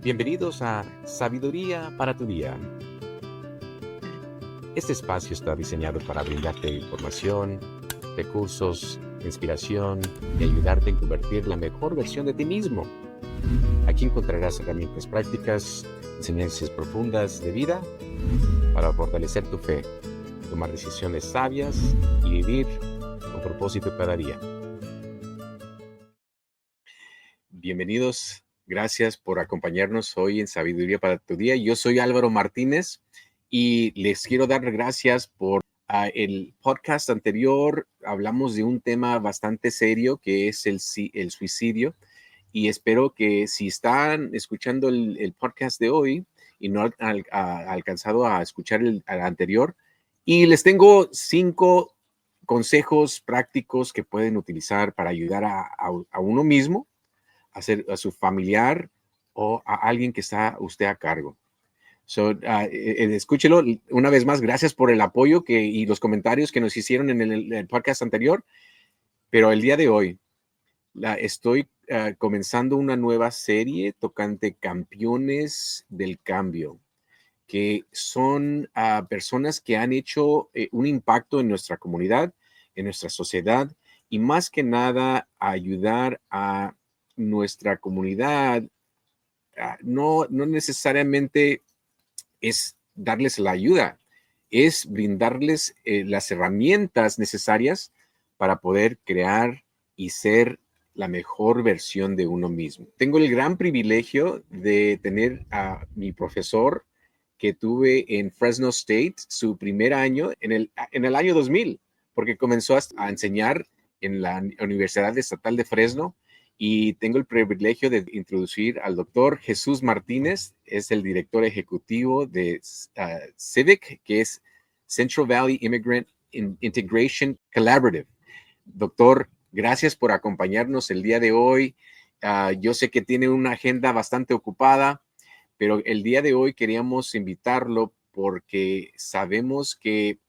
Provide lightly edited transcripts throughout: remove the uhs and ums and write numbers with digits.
Bienvenidos a Sabiduría para tu Día. Este espacio está diseñado para brindarte información, recursos, inspiración y ayudarte a convertir la mejor versión de ti mismo. Aquí encontrarás herramientas prácticas, enseñanzas profundas de vida para fortalecer tu fe, tomar decisiones sabias y vivir con propósito cada día. Bienvenidos, gracias por acompañarnos hoy en Sabiduría para tu Día. Yo soy Álvaro Martínez y les quiero dar gracias por el podcast anterior. Hablamos de un tema bastante serio que es el suicidio, y espero que si están escuchando el podcast de hoy y no han alcanzado a escuchar el anterior, y les tengo 5 consejos prácticos que pueden utilizar para ayudar a uno mismo, a su familiar o a alguien que está usted a cargo. Escúchelo una vez más. Gracias por el apoyo y los comentarios que nos hicieron en el podcast anterior. Pero el día de hoy estoy comenzando una nueva serie tocante campeones del cambio, que son personas que han hecho un impacto en nuestra comunidad, en nuestra sociedad, y más que nada ayudar a nuestra comunidad. No necesariamente es darles la ayuda, es brindarles las herramientas necesarias para poder crear y ser la mejor versión de uno mismo. Tengo el gran privilegio de tener a mi profesor que tuve en Fresno State su primer año en el año 2000, porque comenzó a enseñar en la Universidad Estatal de Fresno. Y tengo el privilegio de introducir al doctor Jesús Martínez. Es el director ejecutivo de CIVIC, que es Central Valley Immigrant Integration Collaborative. Doctor, gracias por acompañarnos el día de hoy. Yo sé que tiene una agenda bastante ocupada, pero el día de hoy queríamos invitarlo porque sabemos que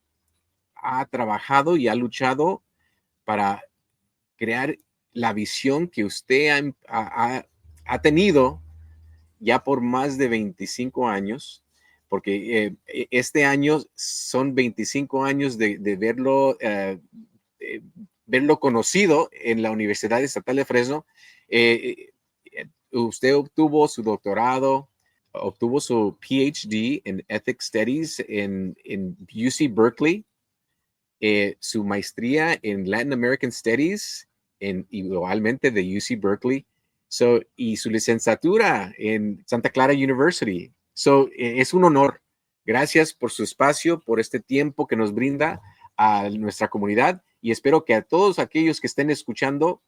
ha trabajado y ha luchado para crear la visión que usted ha tenido ya por más de 25 años, porque este año son 25 años de verlo conocido en la Universidad Estatal de Fresno. Usted obtuvo su doctorado, obtuvo su PhD en Ethics Studies en UC Berkeley, su maestría en Latin American Studies igualmente de UC Berkeley, y su licenciatura en Santa Clara University. Es un honor. Gracias por su espacio, por este tiempo que nos brinda a nuestra comunidad, y espero que a todos aquellos que estén escuchando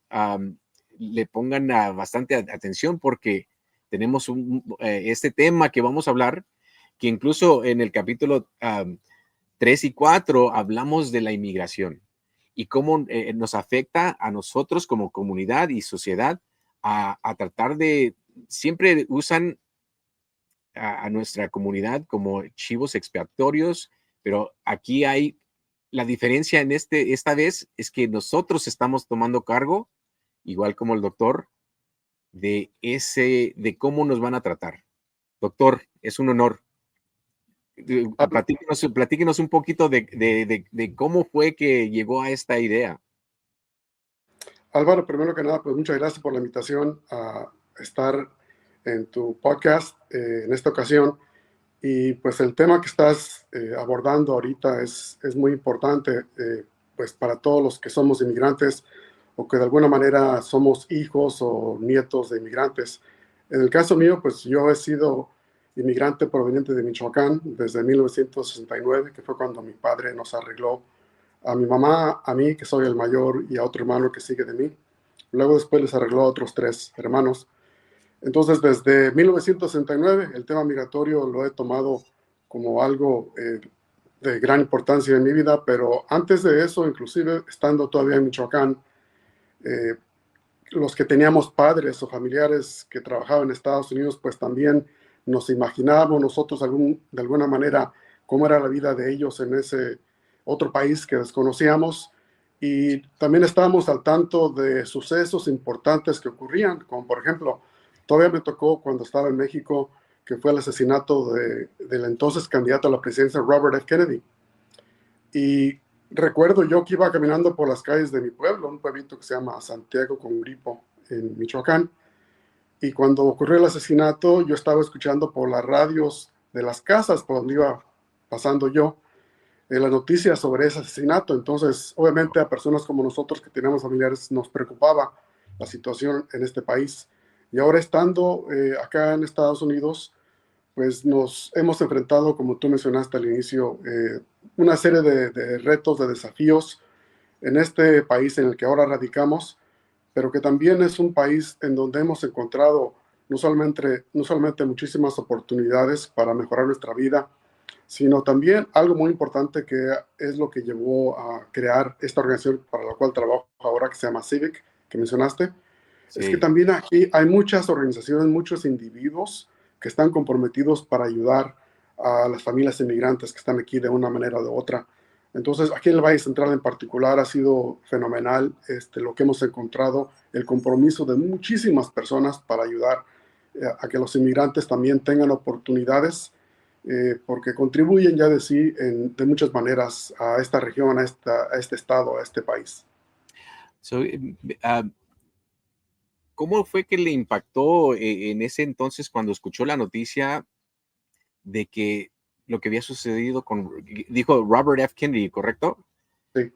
le pongan bastante atención, porque tenemos este tema que vamos a hablar, que incluso en el capítulo 3 y 4 hablamos de la inmigración y cómo nos afecta a nosotros como comunidad y sociedad a tratar de, siempre usan a nuestra comunidad como chivos expiatorios, pero aquí hay la diferencia en esta vez es que nosotros estamos tomando cargo, igual como el doctor, de cómo nos van a tratar. Doctor, es un honor. Platíquenos un poquito de cómo fue que llegó a esta idea. Álvaro, primero que nada, pues muchas gracias por la invitación a estar en tu podcast en esta ocasión. Y pues el tema que estás abordando ahorita es muy importante pues para todos los que somos inmigrantes o que de alguna manera somos hijos o nietos de inmigrantes. En el caso mío, pues yo he sido inmigrante proveniente de Michoacán desde 1969, que fue cuando mi padre nos arregló a mi mamá, a mí, que soy el mayor, y a otro hermano que sigue de mí. Luego después les arregló a otros 3 hermanos. Entonces, desde 1969, el tema migratorio lo he tomado como algo de gran importancia en mi vida, pero antes de eso, inclusive estando todavía en Michoacán, los que teníamos padres o familiares que trabajaban en Estados Unidos, pues también nos imaginábamos nosotros de alguna manera cómo era la vida de ellos en ese otro país que desconocíamos, y también estábamos al tanto de sucesos importantes que ocurrían, como por ejemplo Todavía me tocó cuando estaba en México, que fue el asesinato del entonces candidato a la presidencia, Robert F. Kennedy. Y recuerdo yo que iba caminando por las calles de mi pueblo, un pueblito que se llama Santiago Congripo, en Michoacán. Y cuando ocurrió el asesinato, yo estaba escuchando por las radios de las casas por donde iba pasando yo las noticias sobre ese asesinato. Entonces, obviamente a personas como nosotros que tenemos familiares nos preocupaba la situación en este país. Y ahora estando acá en Estados Unidos, pues nos hemos enfrentado, como tú mencionaste al inicio, una serie de retos, de desafíos en este país en el que ahora radicamos, pero que también es un país en donde hemos encontrado no solamente muchísimas oportunidades para mejorar nuestra vida, sino también algo muy importante que es lo que llevó a crear esta organización para la cual trabajo ahora, que se llama Civic, que mencionaste. Es que Sí. también aquí hay muchas organizaciones, muchos individuos que están comprometidos para ayudar a las familias inmigrantes que están aquí de una manera o de otra. Entonces, aquí en el Valle Central en particular ha sido fenomenal lo que hemos encontrado, el compromiso de muchísimas personas para ayudar a que los inmigrantes también tengan oportunidades, porque contribuyen ya de sí de muchas maneras a esta región, a este estado, a este país. So, ¿cómo fue que le impactó en ese entonces cuando escuchó la noticia de que lo que había sucedido dijo Robert F. Kennedy, ¿correcto? Sí.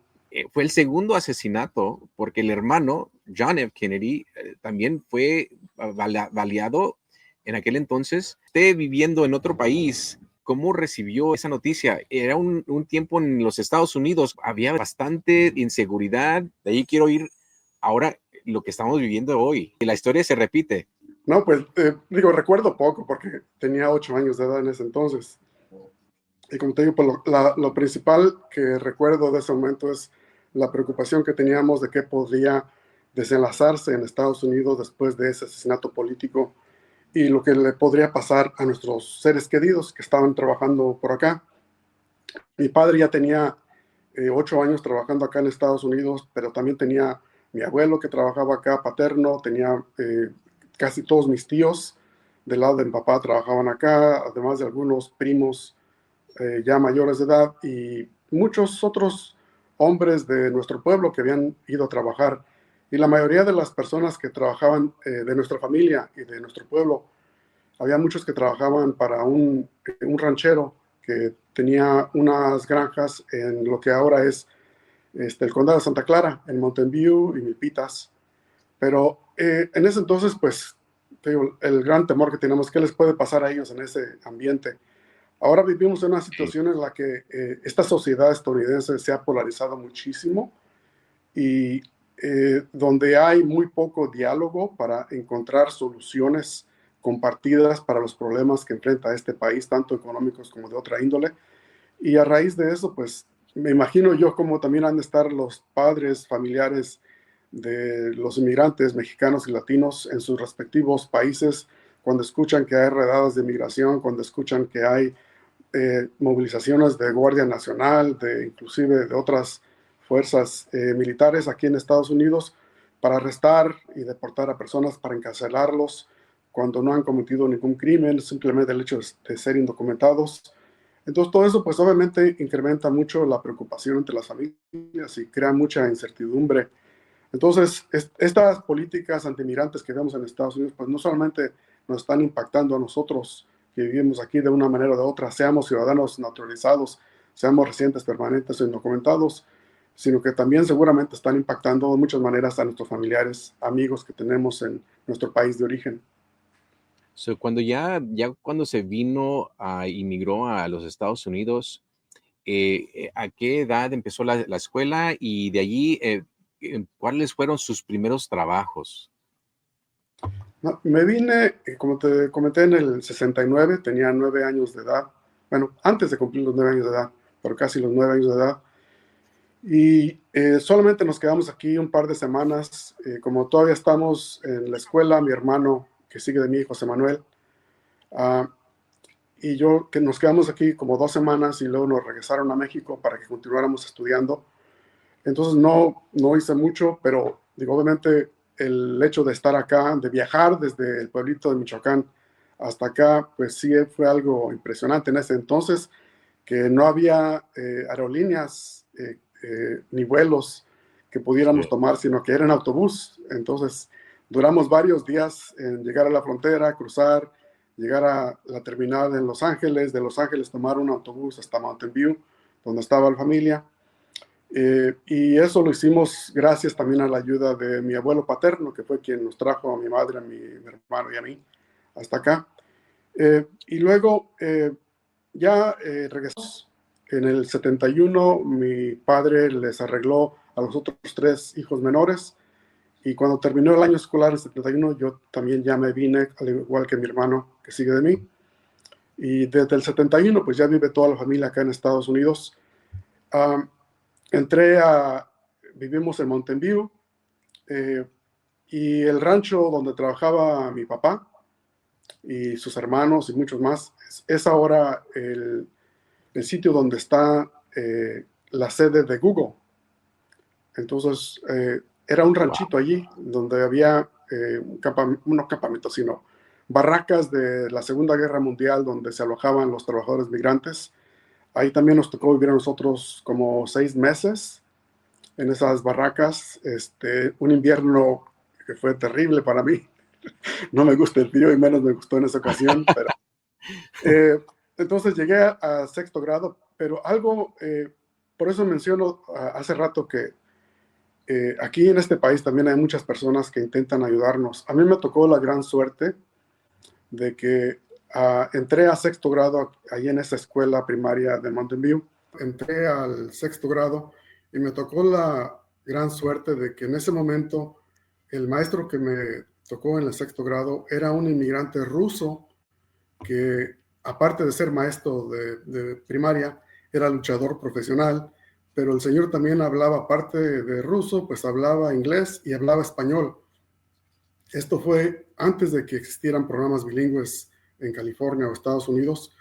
Fue el segundo asesinato porque el hermano, John F. Kennedy, también fue baleado en aquel entonces. Usted viviendo en otro país, ¿cómo recibió esa noticia? Era un tiempo en los Estados Unidos, había bastante inseguridad. De ahí quiero ir ahora lo que estamos viviendo hoy. Y la historia se repite. No, pues digo, recuerdo poco porque tenía 8 años de edad en ese entonces. Y como te digo, pues lo principal que recuerdo de ese momento es la preocupación que teníamos de qué podría desenlazarse en Estados Unidos después de ese asesinato político y lo que le podría pasar a nuestros seres queridos que estaban trabajando por acá. Mi padre ya tenía 8 años trabajando acá en Estados Unidos, pero también tenía mi abuelo que trabajaba acá, paterno, tenía casi todos mis tíos del lado de mi papá trabajaban acá, además de algunos primos ya mayores de edad y muchos otros hombres de nuestro pueblo que habían ido a trabajar. Y la mayoría de las personas que trabajaban de nuestra familia y de nuestro pueblo, había muchos que trabajaban para un ranchero que tenía unas granjas en lo que ahora es el condado de Santa Clara, en Mountain View y Milpitas. Pero en ese entonces, pues, te digo, el gran temor que tenemos, ¿qué les puede pasar a ellos en ese ambiente? Ahora vivimos en una Sí. situación en la que esta sociedad estadounidense se ha polarizado muchísimo y donde hay muy poco diálogo para encontrar soluciones compartidas para los problemas que enfrenta este país, tanto económicos como de otra índole. Y a raíz de eso, pues me imagino yo cómo también han de estar los padres, familiares de los inmigrantes mexicanos y latinos en sus respectivos países, cuando escuchan que hay redadas de migración, cuando escuchan que hay movilizaciones de Guardia Nacional, inclusive de otras fuerzas militares aquí en Estados Unidos para arrestar y deportar a personas, para encarcelarlos cuando no han cometido ningún crimen, simplemente el hecho de ser indocumentados. Entonces todo eso pues obviamente incrementa mucho la preocupación entre las familias y crea mucha incertidumbre. Entonces estas políticas antimigrantes que vemos en Estados Unidos pues no solamente nos están impactando a nosotros que vivimos aquí de una manera o de otra, seamos ciudadanos naturalizados, seamos residentes permanentes o indocumentados, sino que también seguramente están impactando de muchas maneras a nuestros familiares, amigos que tenemos en nuestro país de origen. So, cuando ya cuando se inmigró a los Estados Unidos, ¿a qué edad empezó la escuela? Y de allí, ¿cuáles fueron sus primeros trabajos? No, me vine, como te comenté, en el 69, tenía 9 años de edad, bueno, antes de cumplir los 9 años de edad, pero casi los 9 años de edad. Y solamente nos quedamos aquí un par de semanas, como todavía estamos en la escuela, mi hermano que sigue de mí, José Manuel, uh, y yo que nos quedamos aquí como 2 semanas y luego nos regresaron a México para que continuáramos estudiando. Entonces no hice mucho, pero digo, obviamente el hecho de estar acá, de viajar desde el pueblito de Michoacán hasta acá, pues sí fue algo impresionante en ese entonces, que no había aerolíneas ni vuelos que pudiéramos Sí. tomar, sino que era en autobús. Entonces duramos varios días en llegar a la frontera, cruzar, llegar a la terminal en Los Ángeles, de Los Ángeles tomar un autobús hasta Mountain View, donde estaba la familia. Y eso lo hicimos gracias también a la ayuda de mi abuelo paterno, que fue quien nos trajo a mi madre, a mi hermano y a mí hasta acá. Y luego ya regresamos. En el 71 mi padre les arregló a los otros 3 hijos menores, y cuando terminó el año escolar en 71 yo también ya me vine, al igual que mi hermano que sigue de mí. Y desde el 71 pues ya vive toda la familia acá en Estados Unidos. Um, vivimos en Mountain View, y el rancho donde trabajaba mi papá y sus hermanos y muchos más es ahora el sitio donde está la sede de Google. Entonces era un Wow. ranchito allí donde había no campamentos, sino barracas de la Segunda Guerra Mundial donde se alojaban los trabajadores migrantes. Ahí también nos tocó vivir a nosotros como 6 meses en esas barracas. Un invierno que fue terrible para mí. No me gusta el frío y menos me gustó en esa ocasión. Pero, entonces llegué a sexto grado, pero algo, por eso menciono hace rato que aquí en este país también hay muchas personas que intentan ayudarnos. A mí me tocó la gran suerte de que entré a sexto grado ahí en esa escuela primaria de Mountain View. Entré al sexto grado y me tocó la gran suerte de que en ese momento el maestro que me tocó en el sexto grado era un inmigrante ruso que, aparte de ser maestro de primaria, era luchador profesional, pero el señor también hablaba, aparte de ruso, pues hablaba inglés y hablaba español. Esto fue antes de que existieran programas bilingües en California o Estados Unidos.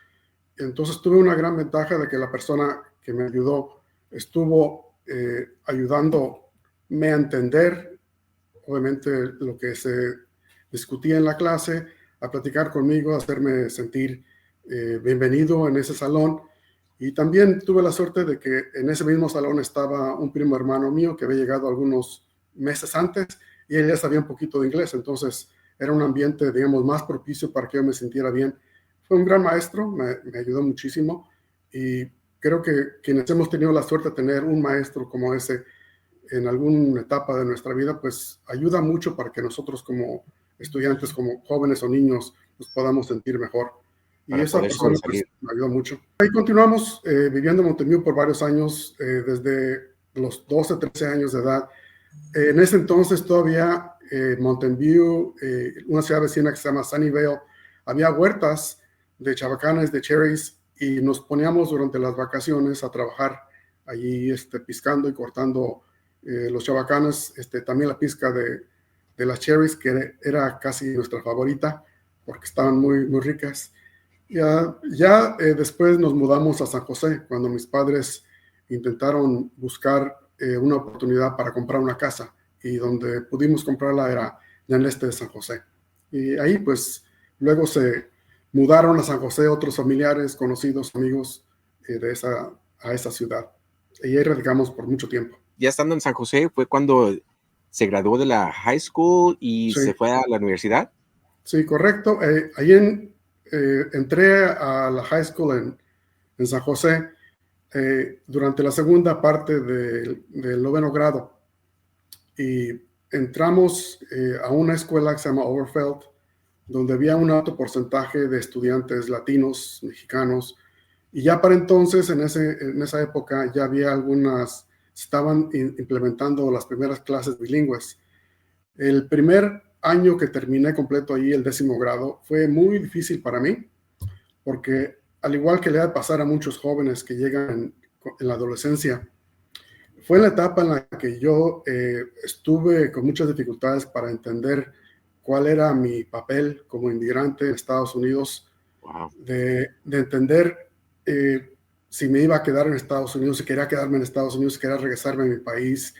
Entonces tuve una gran ventaja de que la persona que me ayudó estuvo ayudándome a entender, obviamente, lo que se discutía en la clase, a platicar conmigo, a hacerme sentir bienvenido en ese salón. Y también tuve la suerte de que en ese mismo salón estaba un primo hermano mío que había llegado algunos meses antes, y él ya sabía un poquito de inglés. Entonces era un ambiente, digamos, más propicio para que yo me sintiera bien. Fue un gran maestro, me ayudó muchísimo, y creo que quienes hemos tenido la suerte de tener un maestro como ese en alguna etapa de nuestra vida, pues ayuda mucho para que nosotros como estudiantes, como jóvenes o niños, nos podamos sentir mejor. Y Para esa poder persona pues sobresalir. me ayudó mucho. Ahí continuamos viviendo en Mountain View por varios años, desde los 12, 13 años de edad. En ese entonces todavía Mountain View, una ciudad vecina que se llama Sunnyvale, había huertas de chabacanes, de cherries, y nos poníamos durante las vacaciones a trabajar allí piscando y cortando los chabacanes, también la pizca de las cherries, que era casi nuestra favorita porque estaban muy, muy ricas. Ya después nos mudamos a San José cuando mis padres intentaron buscar una oportunidad para comprar una casa, y donde pudimos comprarla era ya en el este de San José. Y ahí pues luego se mudaron a San José otros familiares, conocidos, amigos a esa ciudad. Y ahí radicamos por mucho tiempo. Ya estando en San José, ¿fue cuando se graduó de la high school y Sí, se fue a la universidad? sí, correcto. Ahí entré a la high school en San José durante la segunda parte del noveno grado, y entramos a una escuela que se llama Overfeld, donde había un alto porcentaje de estudiantes latinos, mexicanos, y ya para entonces, en esa época, ya había estaban implementando las primeras clases bilingües. El primer año que terminé completo ahí, el 10º grado, fue muy difícil para mí, porque al igual que le va a pasar a muchos jóvenes que llegan en la adolescencia, fue la etapa en la que yo estuve con muchas dificultades para entender cuál era mi papel como inmigrante en Estados Unidos, Wow. de entender si me iba a quedar en Estados Unidos, si quería quedarme en Estados Unidos, si quería regresarme a mi país.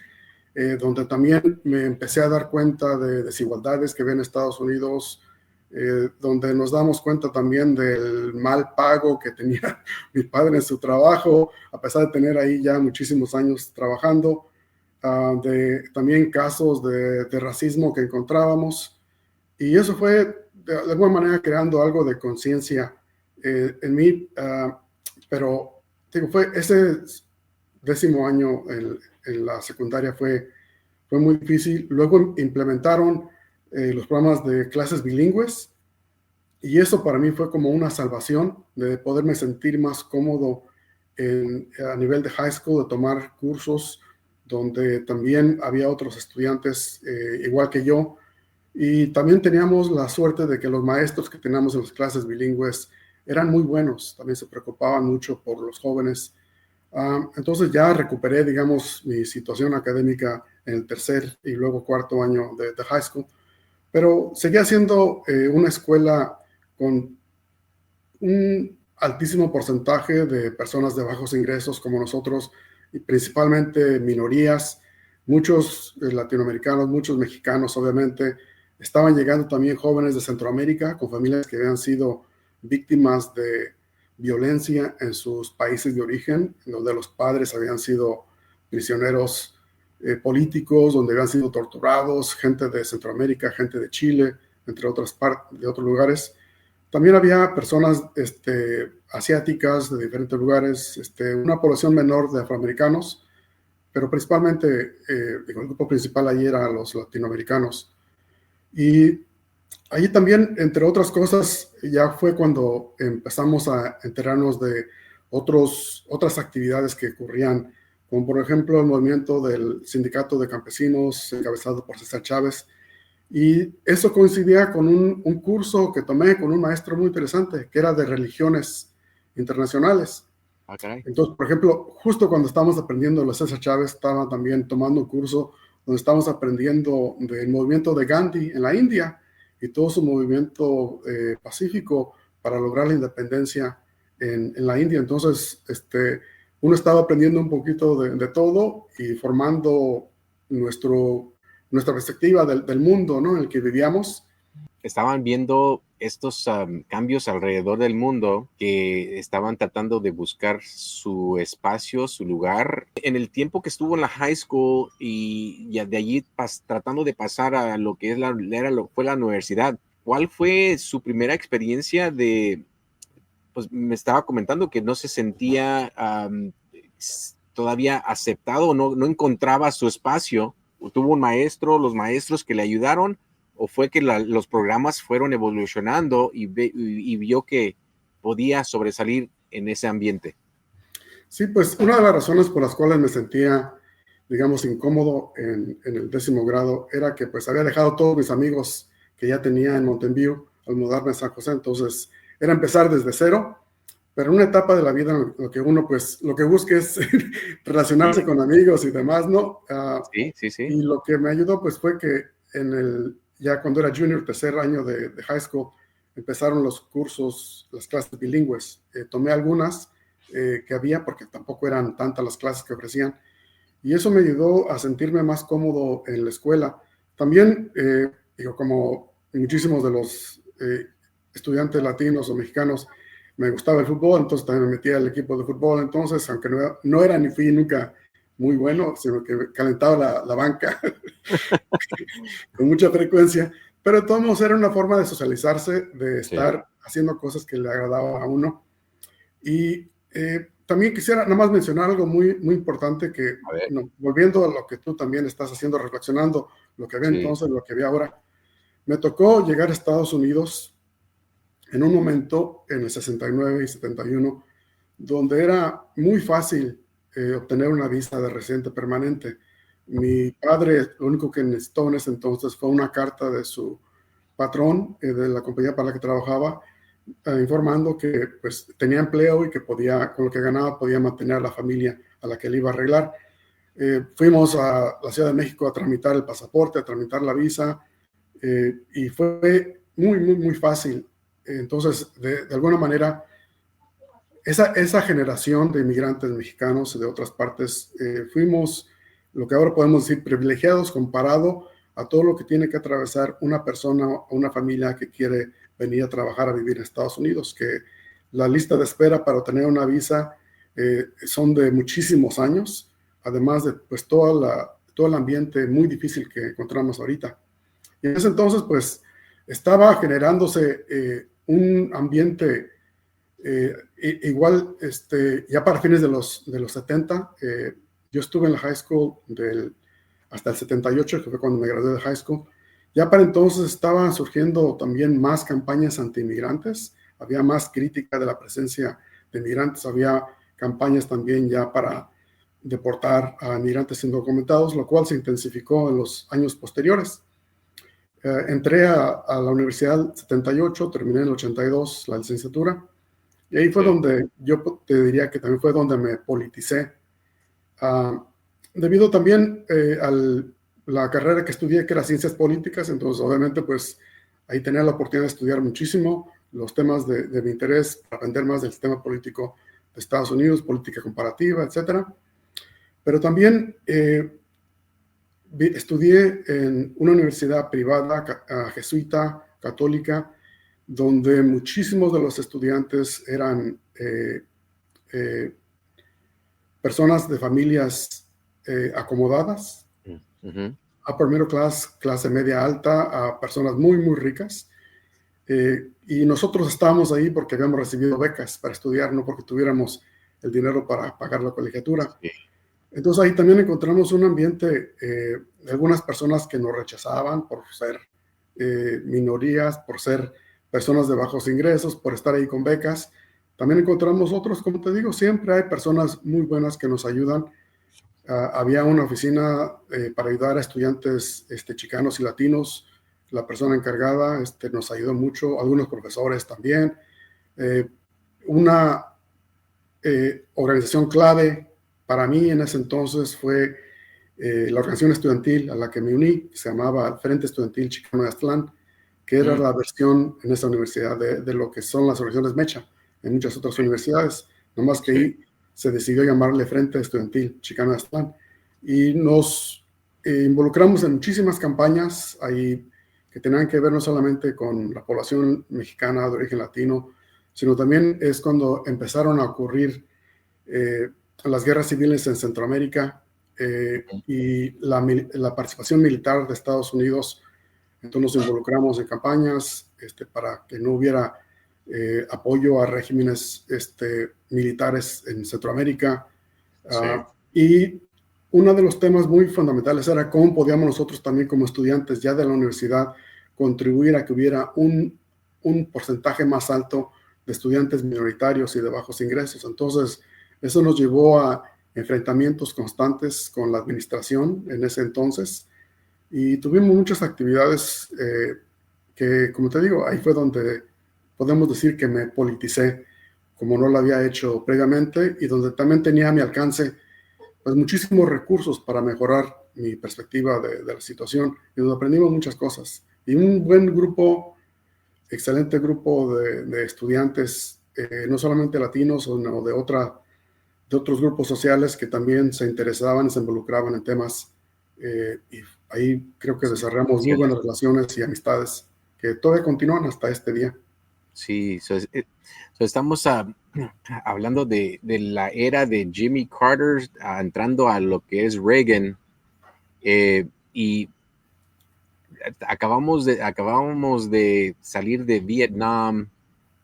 donde también me empecé a dar cuenta de desigualdades que había en Estados Unidos, donde nos damos cuenta también del mal pago que tenía mi padre en su trabajo, a pesar de tener ahí ya muchísimos años trabajando, de también casos de racismo que encontrábamos. Y eso fue de alguna manera creando algo de conciencia en mí, pero digo, fue ese 10º año en la secundaria fue muy difícil. Luego implementaron los programas de clases bilingües y eso para mí fue como una salvación de poderme sentir más cómodo a nivel de high school, de tomar cursos donde también había otros estudiantes igual que yo. Y también teníamos la suerte de que los maestros que teníamos en las clases bilingües eran muy buenos, también se preocupaban mucho por los jóvenes. Entonces ya recuperé, digamos, mi situación académica en el 3er y luego 4º año de high school, pero seguía siendo una escuela con un altísimo porcentaje de personas de bajos ingresos como nosotros, y principalmente minorías, muchos latinoamericanos, muchos mexicanos, obviamente. Estaban llegando también jóvenes de Centroamérica con familias que habían sido víctimas de violencia en sus países de origen, donde los padres habían sido prisioneros políticos, donde habían sido torturados, gente de Centroamérica, gente de Chile, entre otras partes, de otros lugares. También había personas asiáticas de diferentes lugares, una población menor de afroamericanos, pero principalmente el grupo principal allí era los latinoamericanos. Y allí también, entre otras cosas, ya fue cuando empezamos a enterarnos de otras actividades que ocurrían, como por ejemplo el movimiento del Sindicato de Campesinos, encabezado por César Chávez. Y eso coincidía con un curso que tomé con un maestro muy interesante, que era de religiones internacionales. Okay. Entonces, por ejemplo, justo cuando estábamos aprendiendo de César Chávez, estaba también tomando un curso donde estábamos aprendiendo del movimiento de Gandhi en la India y todo su movimiento pacífico para lograr la independencia en la India. Entonces, uno estaba aprendiendo un poquito de todo y formando nuestra perspectiva del mundo, ¿no?, en el que vivíamos. Estaban viendo estos cambios alrededor del mundo, que estaban tratando de buscar su espacio, su lugar. En el tiempo que estuvo en la high school y ya de allí tratando de pasar a lo que fue la universidad, ¿cuál fue su primera experiencia pues me estaba comentando que no se sentía todavía aceptado, no encontraba su espacio? ¿Tuvo un maestro, los maestros que le ayudaron? ¿O fue que los programas fueron evolucionando y vio que podía sobresalir en ese ambiente? Sí, pues una de las razones por las cuales me sentía, digamos, incómodo en el 10º grado era que pues había dejado todos mis amigos que ya tenía en Mountain View al mudarme a San José. Entonces era empezar desde cero, pero en una etapa de la vida en lo que uno pues lo que busca es relacionarse con amigos y demás, ¿no? Sí. Y lo que me ayudó pues fue que ya cuando era junior, 3er año de high school, empezaron los cursos, las clases bilingües. Tomé algunas que había, porque tampoco eran tantas las clases que ofrecían, y eso me ayudó a sentirme más cómodo en la escuela. También, como muchísimos de los estudiantes latinos o mexicanos, me gustaba el fútbol, entonces también me metí al equipo de fútbol. Entonces, aunque no era ni fui nunca muy bueno, sino que calentaba la banca con mucha frecuencia, pero de todos modos era una forma de socializarse, de estar haciendo cosas que le agradaban a uno. Y también quisiera nada más mencionar algo muy, muy importante que, volviendo a lo que tú también estás haciendo, reflexionando lo que había entonces, lo que había ahora, me tocó llegar a Estados Unidos en un momento, en el 69 y 71, donde era muy fácil obtener una visa de residente permanente. Mi padre, lo único que necesitó en ese entonces fue una carta de su patrón, de la compañía para la que trabajaba, informando que pues tenía empleo y que con lo que ganaba podía mantener a la familia a la que le iba a arreglar. Fuimos a la Ciudad de México a tramitar el pasaporte, a tramitar la visa, y fue muy, muy, muy fácil. Entonces, de alguna manera, esa generación de inmigrantes mexicanos de otras partes, fuimos lo que ahora podemos decir privilegiados comparado a todo lo que tiene que atravesar una persona o una familia que quiere venir a trabajar, a vivir en Estados Unidos, que la lista de espera para obtener una visa son de muchísimos años, además de pues todo el ambiente muy difícil que encontramos ahorita. Y en ese entonces pues estaba generándose un ambiente igual, ya para fines de los 70, yo estuve en la high school hasta el 78, que fue cuando me gradué de high school. Ya para entonces estaban surgiendo también más campañas anti-inmigrantes, había más crítica de la presencia de inmigrantes, había campañas también ya para deportar a inmigrantes indocumentados, lo cual se intensificó en los años posteriores. Entré a la universidad en 78, terminé en el 82 la licenciatura, y ahí fue donde yo te diría que también fue donde me politicé. Debido también a la carrera que estudié, que era ciencias políticas, entonces obviamente pues ahí tenía la oportunidad de estudiar muchísimo los temas de mi interés, para aprender más del sistema político de Estados Unidos, política comparativa, etcétera. Pero también estudié en una universidad privada, jesuita, católica, donde muchísimos de los estudiantes eran personas de familias acomodadas, upper middle class, clase media alta, a personas muy, muy ricas. Y nosotros estábamos ahí porque habíamos recibido becas para estudiar, no porque tuviéramos el dinero para pagar la colegiatura. Sí. Entonces ahí también encontramos un ambiente de algunas personas que nos rechazaban por ser minorías, por ser personas de bajos ingresos, por estar ahí con becas. También encontramos otros, como te digo, siempre hay personas muy buenas que nos ayudan. Había una oficina para ayudar a estudiantes chicanos y latinos. La persona encargada nos ayudó mucho, algunos profesores también. Una organización clave para mí en ese entonces fue la organización estudiantil a la que me uní, que se llamaba Frente Estudiantil Chicano de Aztlán, que era la versión en esa universidad de lo que son las organizaciones Mecha en muchas otras universidades, nomás que ahí se decidió llamarle Frente Estudiantil Chicano de Aztlán. Y nos involucramos en muchísimas campañas ahí que tenían que ver no solamente con la población mexicana de origen latino, sino también es cuando empezaron a ocurrir las guerras civiles en Centroamérica y la participación militar de Estados Unidos. Entonces nos involucramos en campañas para que no hubiera apoyo a regímenes militares en Centroamérica. Y uno de los temas muy fundamentales era cómo podíamos nosotros también como estudiantes ya de la universidad contribuir a que hubiera un porcentaje más alto de estudiantes minoritarios y de bajos ingresos. Entonces, eso nos llevó a enfrentamientos constantes con la administración en ese entonces y tuvimos muchas actividades que, como te digo, ahí fue donde podemos decir que me politicé como no lo había hecho previamente y donde también tenía a mi alcance pues, muchísimos recursos para mejorar mi perspectiva de la situación y donde aprendimos muchas cosas. Y un buen grupo, excelente grupo de estudiantes, no solamente latinos, sino de otros grupos sociales que también se interesaban y se involucraban en temas. Y ahí creo que desarrollamos muy buenas relaciones y amistades que todavía continúan hasta este día. Sí, estamos hablando de la era de Jimmy Carter, entrando a lo que es Reagan, y acabamos de salir de Vietnam.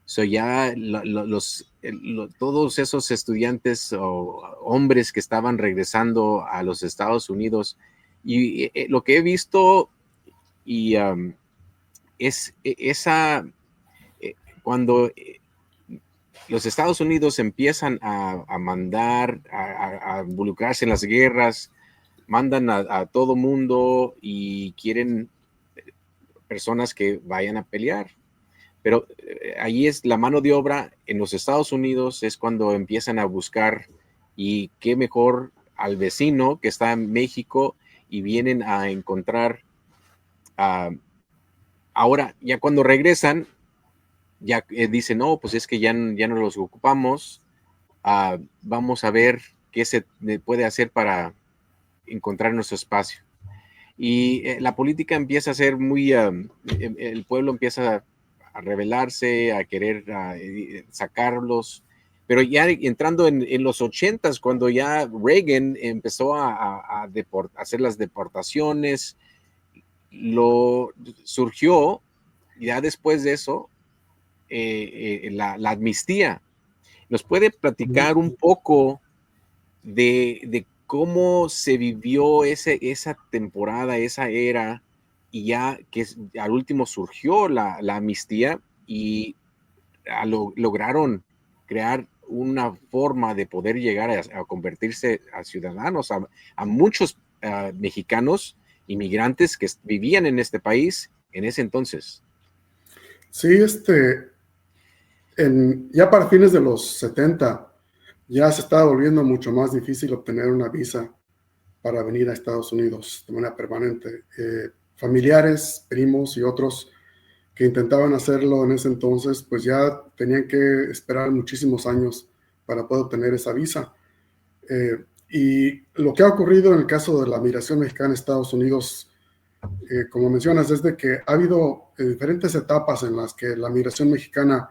Ya todos esos estudiantes o hombres que estaban regresando a los Estados Unidos, y lo que he visto y es esa cuando los Estados Unidos empiezan a mandar a involucrarse en las guerras, mandan a todo mundo y quieren personas que vayan a pelear. Pero ahí es la mano de obra en los Estados Unidos, es cuando empiezan a buscar, y qué mejor al vecino que está en México, y vienen a encontrar. Ahora, ya cuando regresan, ya dicen, no, pues es que ya no los ocupamos, vamos a ver qué se puede hacer para encontrar nuestro espacio. Y la política empieza a ser muy, el pueblo empieza a rebelarse, a querer sacarlos. Pero ya entrando en los 80s, cuando ya Reagan empezó a hacer las deportaciones, surgió ya después de eso la amnistía. ¿Nos puede platicar un poco de cómo se vivió esa temporada, esa era, y ya que al último surgió la amnistía y lograron crear una forma de poder llegar a convertirse a ciudadanos, a muchos mexicanos inmigrantes que vivían en este país en ese entonces? Sí, ya para fines de los 70 ya se estaba volviendo mucho más difícil obtener una visa para venir a Estados Unidos de manera permanente. Familiares, primos y otros que intentaban hacerlo en ese entonces, pues ya tenían que esperar muchísimos años para poder obtener esa visa. Y lo que ha ocurrido en el caso de la migración mexicana a Estados Unidos, como mencionas, es de que ha habido diferentes etapas en las que la migración mexicana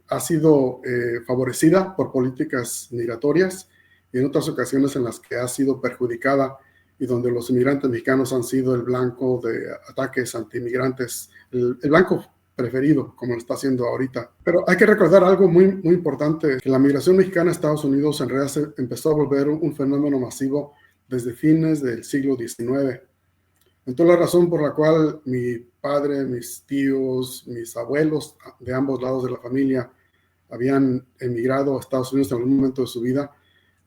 ha sido favorecida por políticas migratorias y en otras ocasiones en las que ha sido perjudicada y donde los inmigrantes mexicanos han sido el blanco de ataques anti-inmigrantes, el blanco preferido, como lo está haciendo ahorita. Pero hay que recordar algo muy, muy importante, que la migración mexicana a Estados Unidos en realidad se empezó a volver un fenómeno masivo desde fines del siglo XIX. Entonces, la razón por la cual mi padre, mis tíos, mis abuelos de ambos lados de la familia habían emigrado a Estados Unidos en algún momento de su vida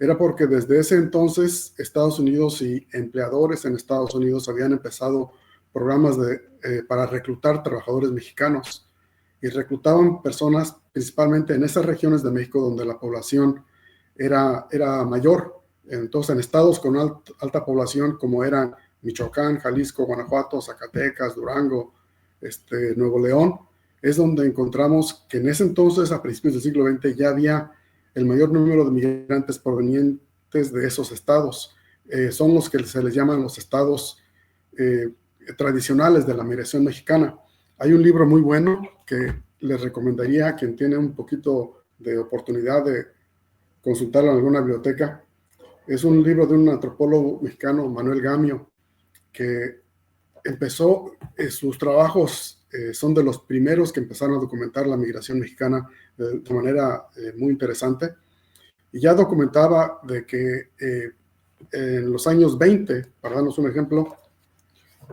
era porque desde ese entonces Estados Unidos y empleadores en Estados Unidos habían empezado programas para reclutar trabajadores mexicanos y reclutaban personas principalmente en esas regiones de México donde la población era mayor. Entonces, en estados con alta población como eran Michoacán, Jalisco, Guanajuato, Zacatecas, Durango, Nuevo León, es donde encontramos que en ese entonces, a principios del siglo XX, ya había el mayor número de migrantes provenientes de esos estados. Son los que se les llaman los estados tradicionales de la migración mexicana. Hay un libro muy bueno que les recomendaría a quien tiene un poquito de oportunidad de consultarlo en alguna biblioteca. Es un libro de un antropólogo mexicano, Manuel Gamio, que empezó sus trabajos, son de los primeros que empezaron a documentar la migración mexicana de manera muy interesante. Y ya documentaba de que en los años 20, para darnos un ejemplo,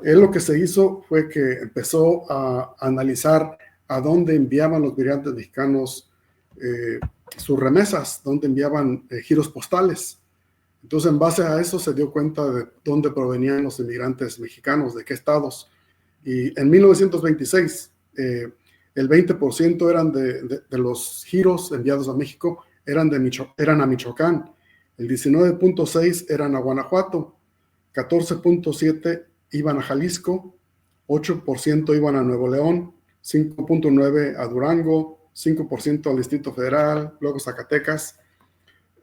él lo que se hizo fue que empezó a analizar a dónde enviaban los migrantes mexicanos sus remesas, dónde enviaban giros postales. Entonces, en base a eso se dio cuenta de dónde provenían los inmigrantes mexicanos, de qué estados. Y en 1926, el 20% eran de los giros enviados a México eran a Michoacán, el 19.6% eran a Guanajuato, 14.7% iban a Jalisco, 8% iban a Nuevo León, 5.9% a Durango, 5% al Distrito Federal, luego Zacatecas.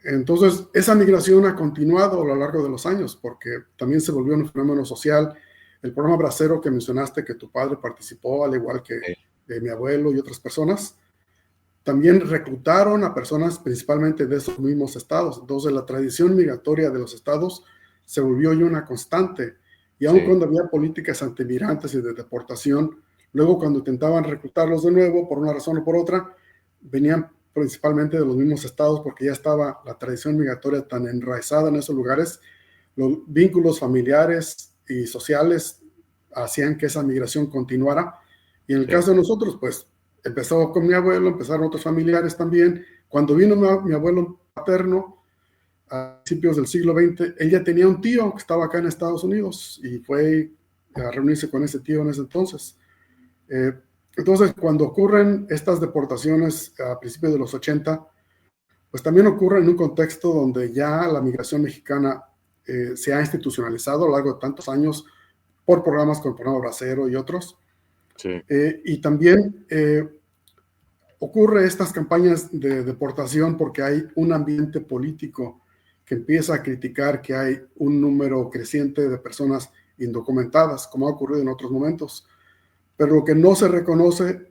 Entonces, esa migración ha continuado a lo largo de los años, porque también se volvió un fenómeno social. El programa Bracero que mencionaste, que tu padre participó, al igual que mi abuelo y otras personas, también reclutaron a personas principalmente de esos mismos estados. Entonces, la tradición migratoria de los estados se volvió ya una constante. Y aun cuando había políticas antimigrantes y de deportación, luego cuando intentaban reclutarlos de nuevo, por una razón o por otra, venían principalmente de los mismos estados, porque ya estaba la tradición migratoria tan enraizada en esos lugares, los vínculos familiares y sociales hacían que esa migración continuara. Y en el caso de nosotros, pues empezó con mi abuelo, empezaron otros familiares también. Cuando vino mi abuelo paterno, a principios del siglo XX, él ya tenía un tío que estaba acá en Estados Unidos y fue a reunirse con ese tío en ese entonces. Entonces, cuando ocurren estas deportaciones a principios de los 80, pues también ocurre en un contexto donde ya la migración mexicana se ha institucionalizado a lo largo de tantos años por programas como el programa Bracero y otros. Sí. Y también ocurre estas campañas de deportación porque hay un ambiente político que empieza a criticar que hay un número creciente de personas indocumentadas, como ha ocurrido en otros momentos. Pero lo que no se reconoce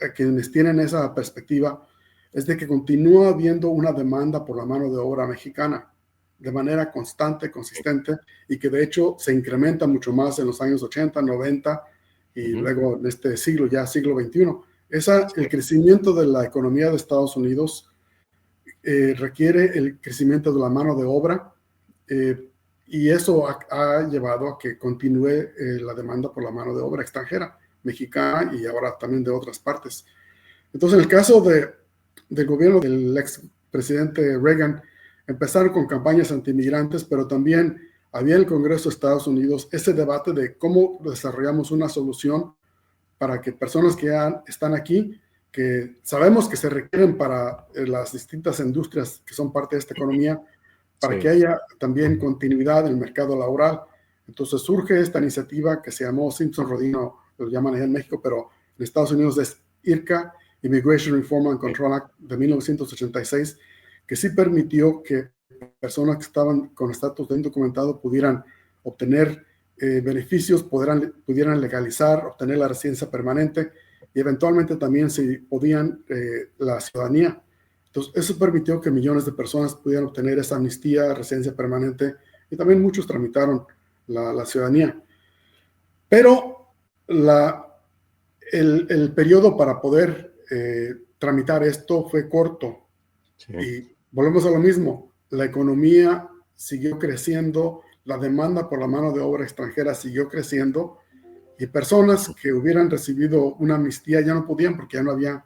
a quienes tienen esa perspectiva es de que continúa habiendo una demanda por la mano de obra mexicana de manera constante, consistente, y que de hecho se incrementa mucho más en los años 80, 90 y luego en este siglo, ya siglo XXI. El crecimiento de la economía de Estados Unidos requiere el crecimiento de la mano de obra, y eso ha llevado a que continúe la demanda por la mano de obra extranjera, mexicana y ahora también de otras partes. Entonces, en el caso del gobierno del expresidente Reagan, empezaron con campañas antimigrantes, pero también había en el Congreso de Estados Unidos ese debate de cómo desarrollamos una solución para que personas que ya están aquí, que sabemos que se requieren para las distintas industrias que son parte de esta economía, para que haya también continuidad en el mercado laboral. Entonces surge esta iniciativa que se llamó Simpson-Rodino, lo llaman allá en México, pero en Estados Unidos es IRCA, Immigration Reform and Control Act de 1986, que sí permitió que personas que estaban con estatus de indocumentado pudieran obtener beneficios, pudieran legalizar, obtener la residencia permanente y eventualmente también se podían la ciudadanía. Entonces, eso permitió que millones de personas pudieran obtener esa amnistía, residencia permanente, y también muchos tramitaron la ciudadanía. Pero el periodo para poder tramitar esto fue corto. Sí. Y volvemos a lo mismo, la economía siguió creciendo, la demanda por la mano de obra extranjera siguió creciendo, y personas que hubieran recibido una amnistía ya no podían porque ya no había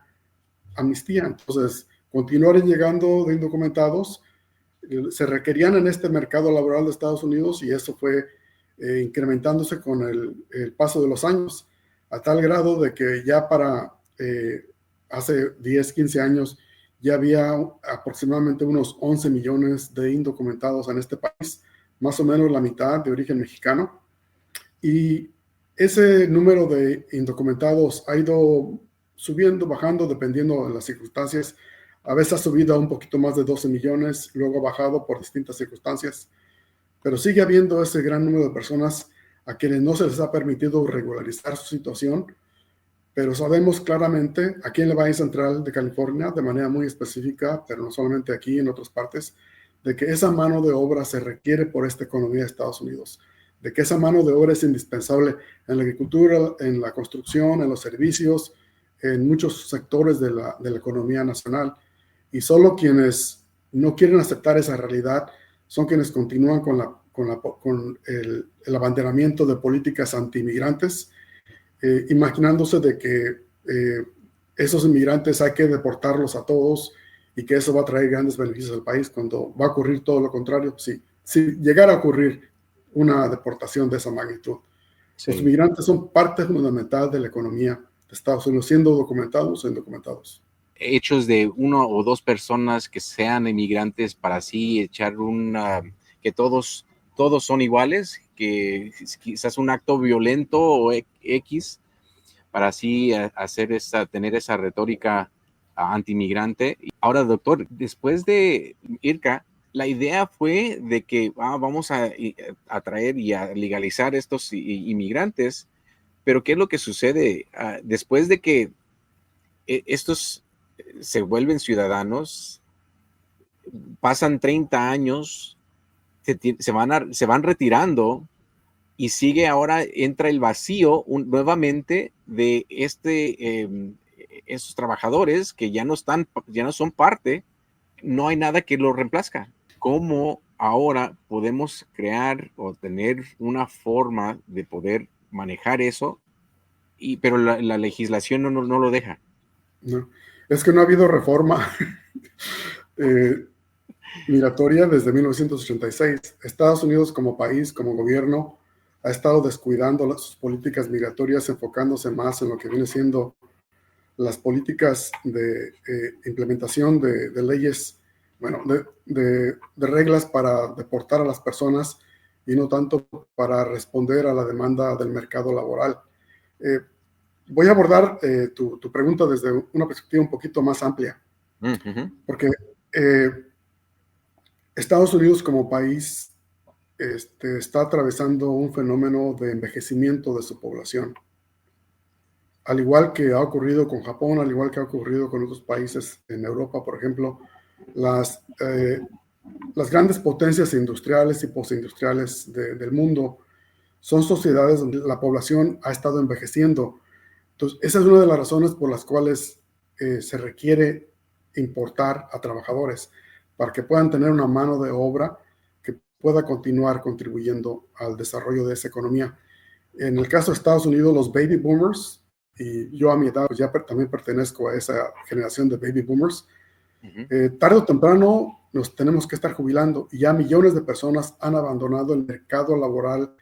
amnistía. Entonces, continuaron llegando de indocumentados, se requerían en este mercado laboral de Estados Unidos, y eso fue incrementándose con el paso de los años, a tal grado de que ya para hace 10, 15 años ya había aproximadamente unos 11 millones de indocumentados en este país, más o menos la mitad de origen mexicano. Y ese número de indocumentados ha ido subiendo, bajando, dependiendo de las circunstancias. A veces ha subido a un poquito más de 12 millones, luego ha bajado por distintas circunstancias, pero sigue habiendo ese gran número de personas a quienes no se les ha permitido regularizar su situación. Pero sabemos claramente aquí en el Valle Central de California, de manera muy específica, pero no solamente aquí, en otras partes, de que esa mano de obra se requiere por esta economía de Estados Unidos, de que esa mano de obra es indispensable en la agricultura, en la construcción, en los servicios, en muchos sectores de la economía nacional. Y solo quienes no quieren aceptar esa realidad son quienes continúan con el abanderamiento de políticas anti-inmigrantes, imaginándose de que esos inmigrantes hay que deportarlos a todos y que eso va a traer grandes beneficios al país, cuando va a ocurrir todo lo contrario. Si llegara a ocurrir una deportación de esa magnitud, los inmigrantes son parte fundamental de la economía de Estados Unidos, siendo documentados o indocumentados. Hechos de uno o dos personas que sean inmigrantes para así echar que todos son iguales, que quizás un acto violento o X, para así tener esa retórica antimigrante. Ahora, doctor, después de IRCA, la idea fue de que vamos a traer y a legalizar estos inmigrantes, pero ¿qué es lo que sucede? Después de que estos se vuelven ciudadanos, pasan 30 años, se van retirando, y entra el vacío nuevamente de esos trabajadores que ya no son parte, no hay nada que lo reemplazca. ¿Cómo ahora podemos crear o tener una forma de poder manejar eso? Pero la legislación no lo deja. No, es que no ha habido reforma migratoria desde 1986. Estados Unidos como país, como gobierno, ha estado descuidando sus políticas migratorias, enfocándose más en lo que viene siendo las políticas de implementación de leyes, de reglas para deportar a las personas, y no tanto para responder a la demanda del mercado laboral. Voy a abordar tu pregunta desde una perspectiva un poquito más amplia, porque Estados Unidos como país está atravesando un fenómeno de envejecimiento de su población. Al igual que ha ocurrido con Japón, al igual que ha ocurrido con otros países en Europa, por ejemplo, las grandes potencias industriales y postindustriales del mundo son sociedades donde la población ha estado envejeciendo. Entonces, esa es una de las razones por las cuales se requiere importar a trabajadores para que puedan tener una mano de obra que pueda continuar contribuyendo al desarrollo de esa economía. En el caso de Estados Unidos, los baby boomers, y yo a mi edad pues ya también pertenezco a esa generación de baby boomers, tarde o temprano nos tenemos que estar jubilando y ya millones de personas han abandonado el mercado laboral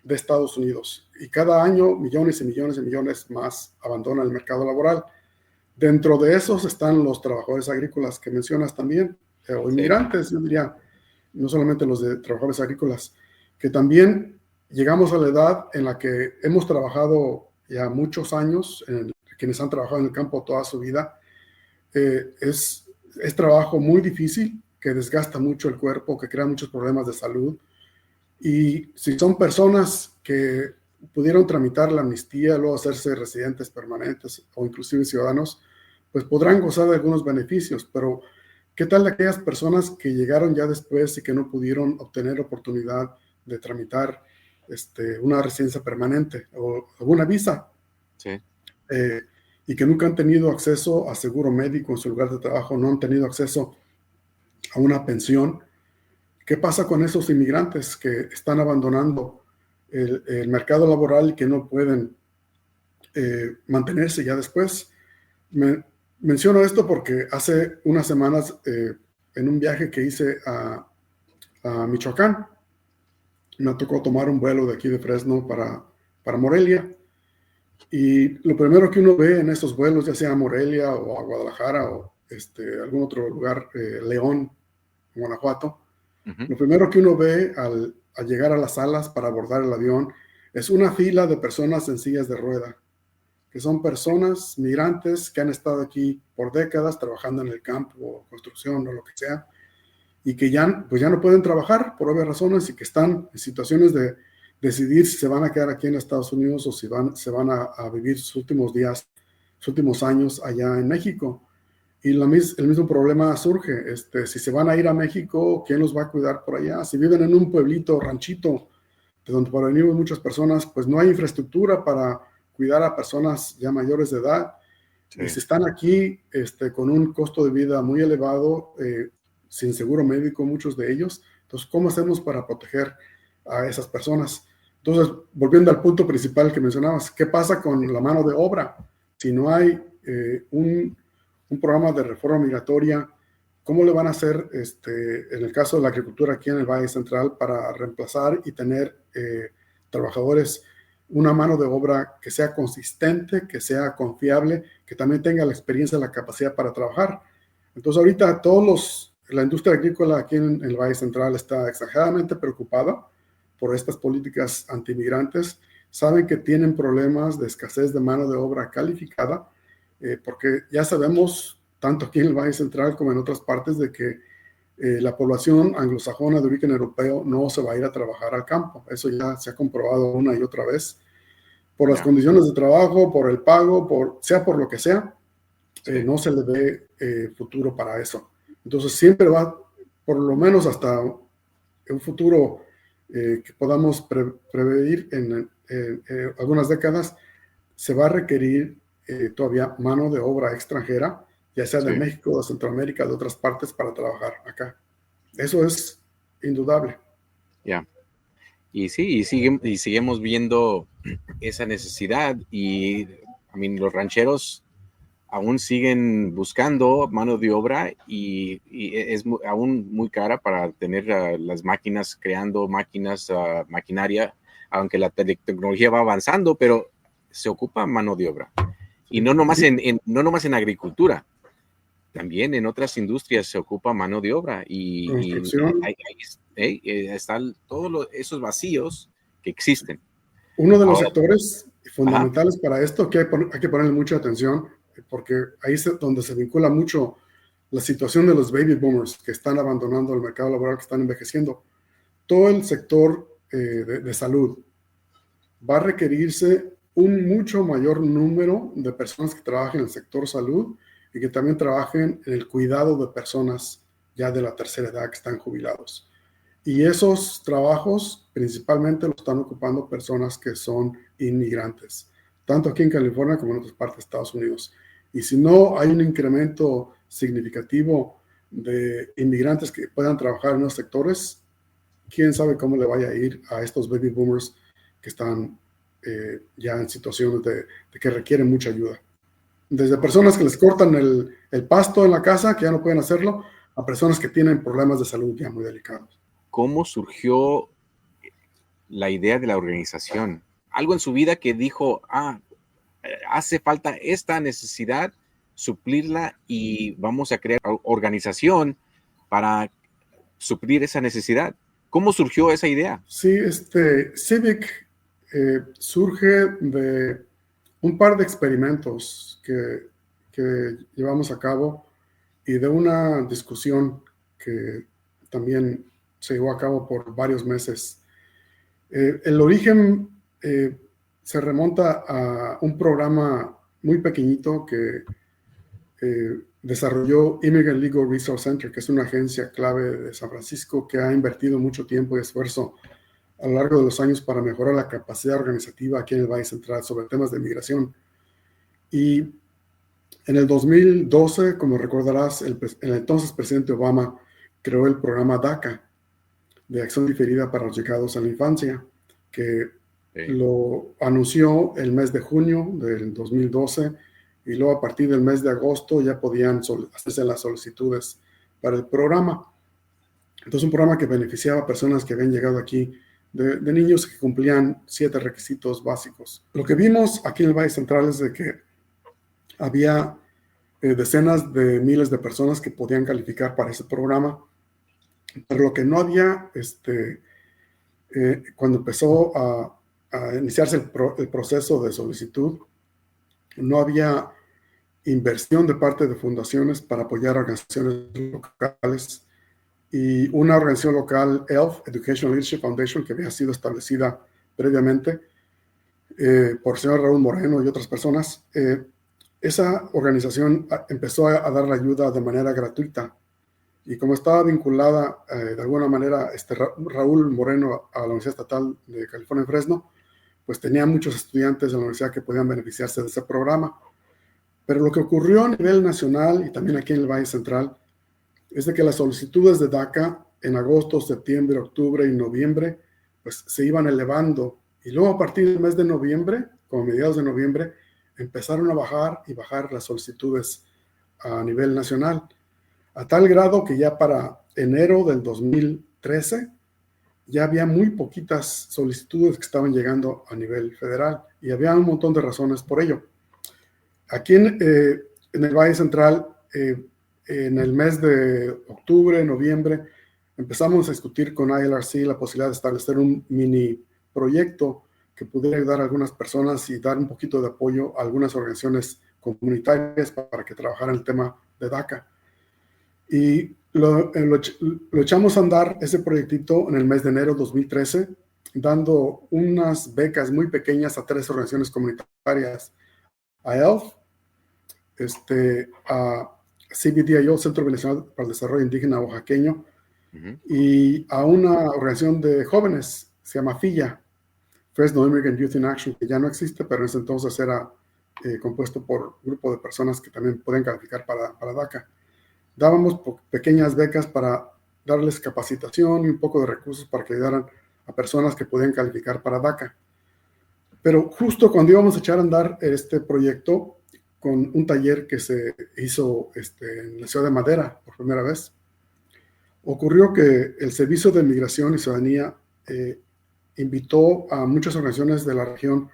de Estados Unidos y cada año millones y millones y millones más abandonan el mercado laboral. Dentro de esos están los trabajadores agrícolas que mencionas también, o inmigrantes, yo diría, no solamente los de trabajadores agrícolas, que también llegamos a la edad en la que hemos trabajado ya muchos años, quienes han trabajado en el campo toda su vida. Es trabajo muy difícil, que desgasta mucho el cuerpo, que crea muchos problemas de salud. Y si son personas que pudieron tramitar la amnistía, luego hacerse residentes permanentes o inclusive ciudadanos, pues podrán gozar de algunos beneficios, pero ¿qué tal de aquellas personas que llegaron ya después y que no pudieron obtener oportunidad de tramitar una residencia permanente o alguna visa? Sí. Y que nunca han tenido acceso a seguro médico en su lugar de trabajo, no han tenido acceso a una pensión. ¿Qué pasa con esos inmigrantes que están abandonando el mercado laboral y que no pueden mantenerse ya después? Menciono esto porque hace unas semanas, en un viaje que hice a Michoacán, me tocó tomar un vuelo de aquí de Fresno para Morelia. Y lo primero que uno ve en esos vuelos, ya sea a Morelia o a Guadalajara o algún otro lugar, León, Guanajuato, lo primero que uno ve al llegar a las salas para abordar el avión es una fila de personas en sillas de rueda, que son personas migrantes que han estado aquí por décadas trabajando en el campo, construcción o lo que sea, y que ya, pues ya no pueden trabajar por obvias razones y que están en situaciones de decidir si se van a quedar aquí en Estados Unidos o si se van a vivir sus últimos días, sus últimos años allá en México. Y el mismo problema surge, si se van a ir a México, ¿quién los va a cuidar por allá? Si viven en un pueblito, ranchito, de donde provenimos muchas personas, pues no hay infraestructura para cuidar a personas ya mayores de edad. Sí. Y si están aquí con un costo de vida muy elevado, sin seguro médico, muchos de ellos, entonces, ¿cómo hacemos para proteger a esas personas? Entonces, volviendo al punto principal que mencionabas, ¿qué pasa con la mano de obra? Si no hay un programa de reforma migratoria, ¿cómo le van a hacer en el caso de la agricultura aquí en el Valle Central para reemplazar y tener trabajadores, una mano de obra que sea consistente, que sea confiable, que también tenga la experiencia y la capacidad para trabajar? Entonces ahorita la industria agrícola aquí en el Valle Central está exageradamente preocupada por estas políticas antimigrantes. Saben que tienen problemas de escasez de mano de obra calificada, porque ya sabemos, tanto aquí en el Valle Central como en otras partes, de que la población anglosajona de origen europeo no se va a ir a trabajar al campo. Eso ya se ha comprobado una y otra vez. Por las condiciones de trabajo, por el pago, sea por lo que sea, no se le ve futuro para eso. Entonces siempre va, por lo menos hasta un futuro que podamos prever en algunas décadas, se va a requerir todavía mano de obra extranjera, ya sea de México, de Centroamérica, de otras partes, para trabajar acá. Eso es indudable. Ya. Y sí, y seguimos viendo esa necesidad y los rancheros aún siguen buscando mano de obra y es aún muy cara para tener las máquinas, creando máquinas, maquinaria, aunque la tecnología va avanzando, pero se ocupa mano de obra. Y no nomás no nomás en agricultura, también en otras industrias se ocupa mano de obra. Y están todos esos vacíos que existen. Uno de los sectores fundamentales para esto, que hay que ponerle mucha atención, porque ahí es donde se vincula mucho la situación de los baby boomers que están abandonando el mercado laboral, que están envejeciendo, todo el sector de salud va a requerirse un mucho mayor número de personas que trabajen en el sector salud y que también trabajen en el cuidado de personas ya de la tercera edad que están jubilados. Y esos trabajos principalmente los están ocupando personas que son inmigrantes, tanto aquí en California como en otras partes de Estados Unidos. Y si no hay un incremento significativo de inmigrantes que puedan trabajar en los sectores, quién sabe cómo le vaya a ir a estos baby boomers que están ya en situaciones de que requieren mucha ayuda. Desde personas que les cortan el pasto en la casa, que ya no pueden hacerlo, a personas que tienen problemas de salud ya muy delicados. ¿Cómo surgió la idea de la organización? Algo en su vida que dijo, hace falta esta necesidad, suplirla y vamos a crear organización para suplir esa necesidad. ¿Cómo surgió esa idea? Sí, Civic surge de un par de experimentos que llevamos a cabo y de una discusión que también se llevó a cabo por varios meses. El origen se remonta a un programa muy pequeñito que desarrolló Immigrant Legal Resource Center, que es una agencia clave de San Francisco que ha invertido mucho tiempo y esfuerzo a lo largo de los años para mejorar la capacidad organizativa aquí en el Valle Central sobre temas de migración. Y en el 2012, como recordarás, el entonces presidente Obama creó el programa DACA, de acción diferida para los llegados a la infancia, que lo anunció el mes de junio del 2012 y luego a partir del mes de agosto ya podían hacerse las solicitudes para el programa. Entonces, un programa que beneficiaba a personas que habían llegado aquí de niños que cumplían 7 requisitos básicos. Lo que vimos aquí en el Valle Central es de que había decenas de miles de personas que podían calificar para ese programa, pero lo que no había, cuando empezó a iniciarse el proceso de solicitud, no había inversión de parte de fundaciones para apoyar organizaciones locales. Y una organización local, ELF, Educational Leadership Foundation, que había sido establecida previamente por el señor Raúl Moreno y otras personas, esa organización empezó a dar la ayuda de manera gratuita. Y como estaba vinculada de alguna manera Raúl Moreno a la Universidad Estatal de California en Fresno, pues tenía muchos estudiantes de la universidad que podían beneficiarse de ese programa. Pero lo que ocurrió a nivel nacional y también aquí en el Valle Central es de que las solicitudes de DACA en agosto, septiembre, octubre y noviembre pues se iban elevando. Y luego a partir del mes de noviembre, como mediados de noviembre, empezaron a bajar y bajar las solicitudes a nivel nacional, a tal grado que ya para enero del 2013 ya había muy poquitas solicitudes que estaban llegando a nivel federal y había un montón de razones por ello. Aquí en el Valle Central, en el mes de octubre, noviembre, empezamos a discutir con ILRC la posibilidad de establecer un mini proyecto que pudiera ayudar a algunas personas y dar un poquito de apoyo a algunas organizaciones comunitarias para que trabajaran el tema de DACA. Y lo echamos a andar ese proyectito en el mes de enero de 2013, dando unas becas muy pequeñas a 3 organizaciones comunitarias, a ELF, a CBDIO, Centro Venezolano para el Desarrollo Indígena Oaxaqueño, y a una organización de jóvenes, se llama FIYA, Fresno Immigrant Youth in Action, que ya no existe, pero en ese entonces era compuesto por un grupo de personas que también pueden calificar para DACA. Dábamos pequeñas becas para darles capacitación y un poco de recursos para que ayudaran a personas que podían calificar para DACA. Pero justo cuando íbamos a echar a andar este proyecto, con un taller que se hizo en la ciudad de Madera por primera vez, ocurrió que el Servicio de Migración y Ciudadanía invitó a muchas organizaciones de la región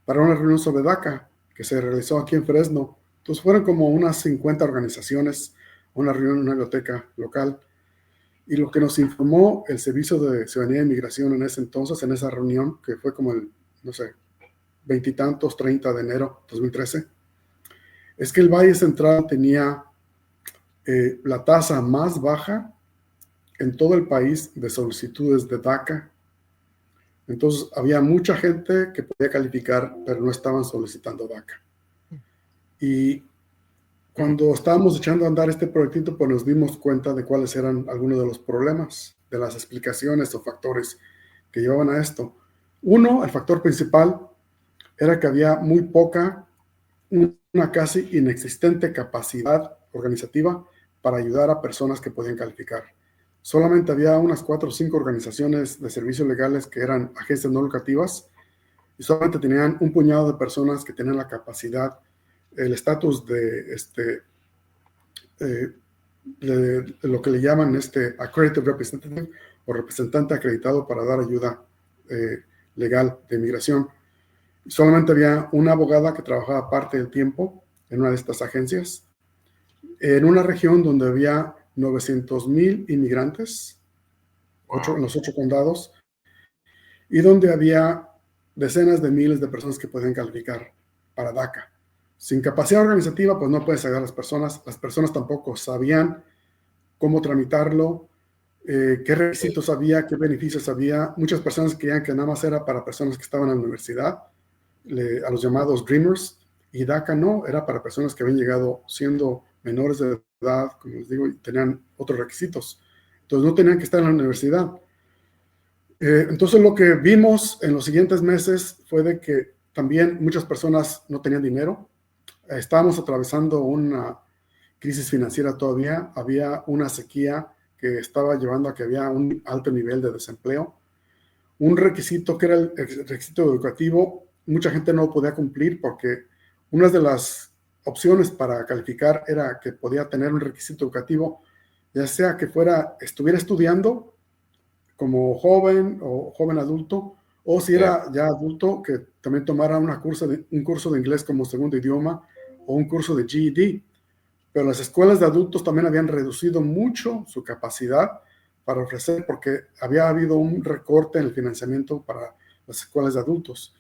para una reunión sobre DACA que se realizó aquí en Fresno. Entonces fueron como unas 50 organizaciones, una reunión en una biblioteca local, y lo que nos informó el Servicio de Ciudadanía y Migración en ese entonces, en esa reunión, que fue como el, no sé, 20 y tantos, 30 de enero de 2013, es que el Valle Central tenía la tasa más baja en todo el país de solicitudes de DACA. Entonces había mucha gente que podía calificar, pero no estaban solicitando DACA. Y cuando estábamos echando a andar este proyectito, pues nos dimos cuenta de cuáles eran algunos de los problemas, de las explicaciones o factores que llevaban a esto. Uno, el factor principal, era que había muy poca, una casi inexistente capacidad organizativa para ayudar a personas que podían calificar. Solamente había unas 4 o 5 organizaciones de servicios legales que eran agencias no lucrativas y solamente tenían un puñado de personas que tenían la capacidad, el estatus de lo que le llaman accredited representative o representante acreditado para dar ayuda legal de inmigración. Solamente había una abogada que trabajaba parte del tiempo en una de estas agencias, en una región donde había 900,000 inmigrantes, Wow. en los 8 condados, y donde había decenas de miles de personas que podían calificar para DACA. Sin capacidad organizativa, pues no puedes ayudar a las personas tampoco sabían cómo tramitarlo, qué requisitos había, qué beneficios había. Muchas personas creían que nada más era para personas que estaban en la universidad, a los llamados Dreamers, y DACA no, era para personas que habían llegado siendo menores de edad, como les digo, y tenían otros requisitos. Entonces no tenían que estar en la universidad. Entonces lo que vimos en los siguientes meses fue de que también muchas personas no tenían dinero. Estábamos atravesando una crisis financiera todavía, había una sequía que estaba llevando a que había un alto nivel de desempleo. Un requisito que era el requisito educativo, mucha gente no podía cumplir porque una de las opciones para calificar era que podía tener un requisito educativo, ya sea que estuviera estudiando como joven o joven adulto, o si Yeah. era ya adulto, que también tomara un curso de inglés como segundo idioma o un curso de GED. Pero las escuelas de adultos también habían reducido mucho su capacidad para ofrecer, porque había habido un recorte en el financiamiento para las escuelas de adultos.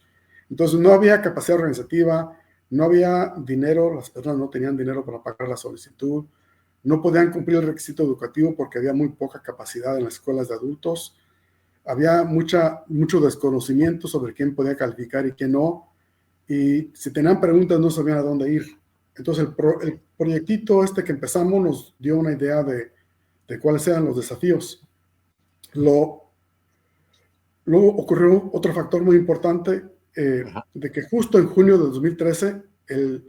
Entonces no había capacidad organizativa, no había dinero, las personas no tenían dinero para pagar la solicitud, no podían cumplir el requisito educativo porque había muy poca capacidad en las escuelas de adultos, había mucho desconocimiento sobre quién podía calificar y quién no, y si tenían preguntas no sabían a dónde ir. Entonces el proyectito que empezamos nos dio una idea de cuáles eran los desafíos. Luego ocurrió otro factor muy importante, de que justo en junio de 2013 el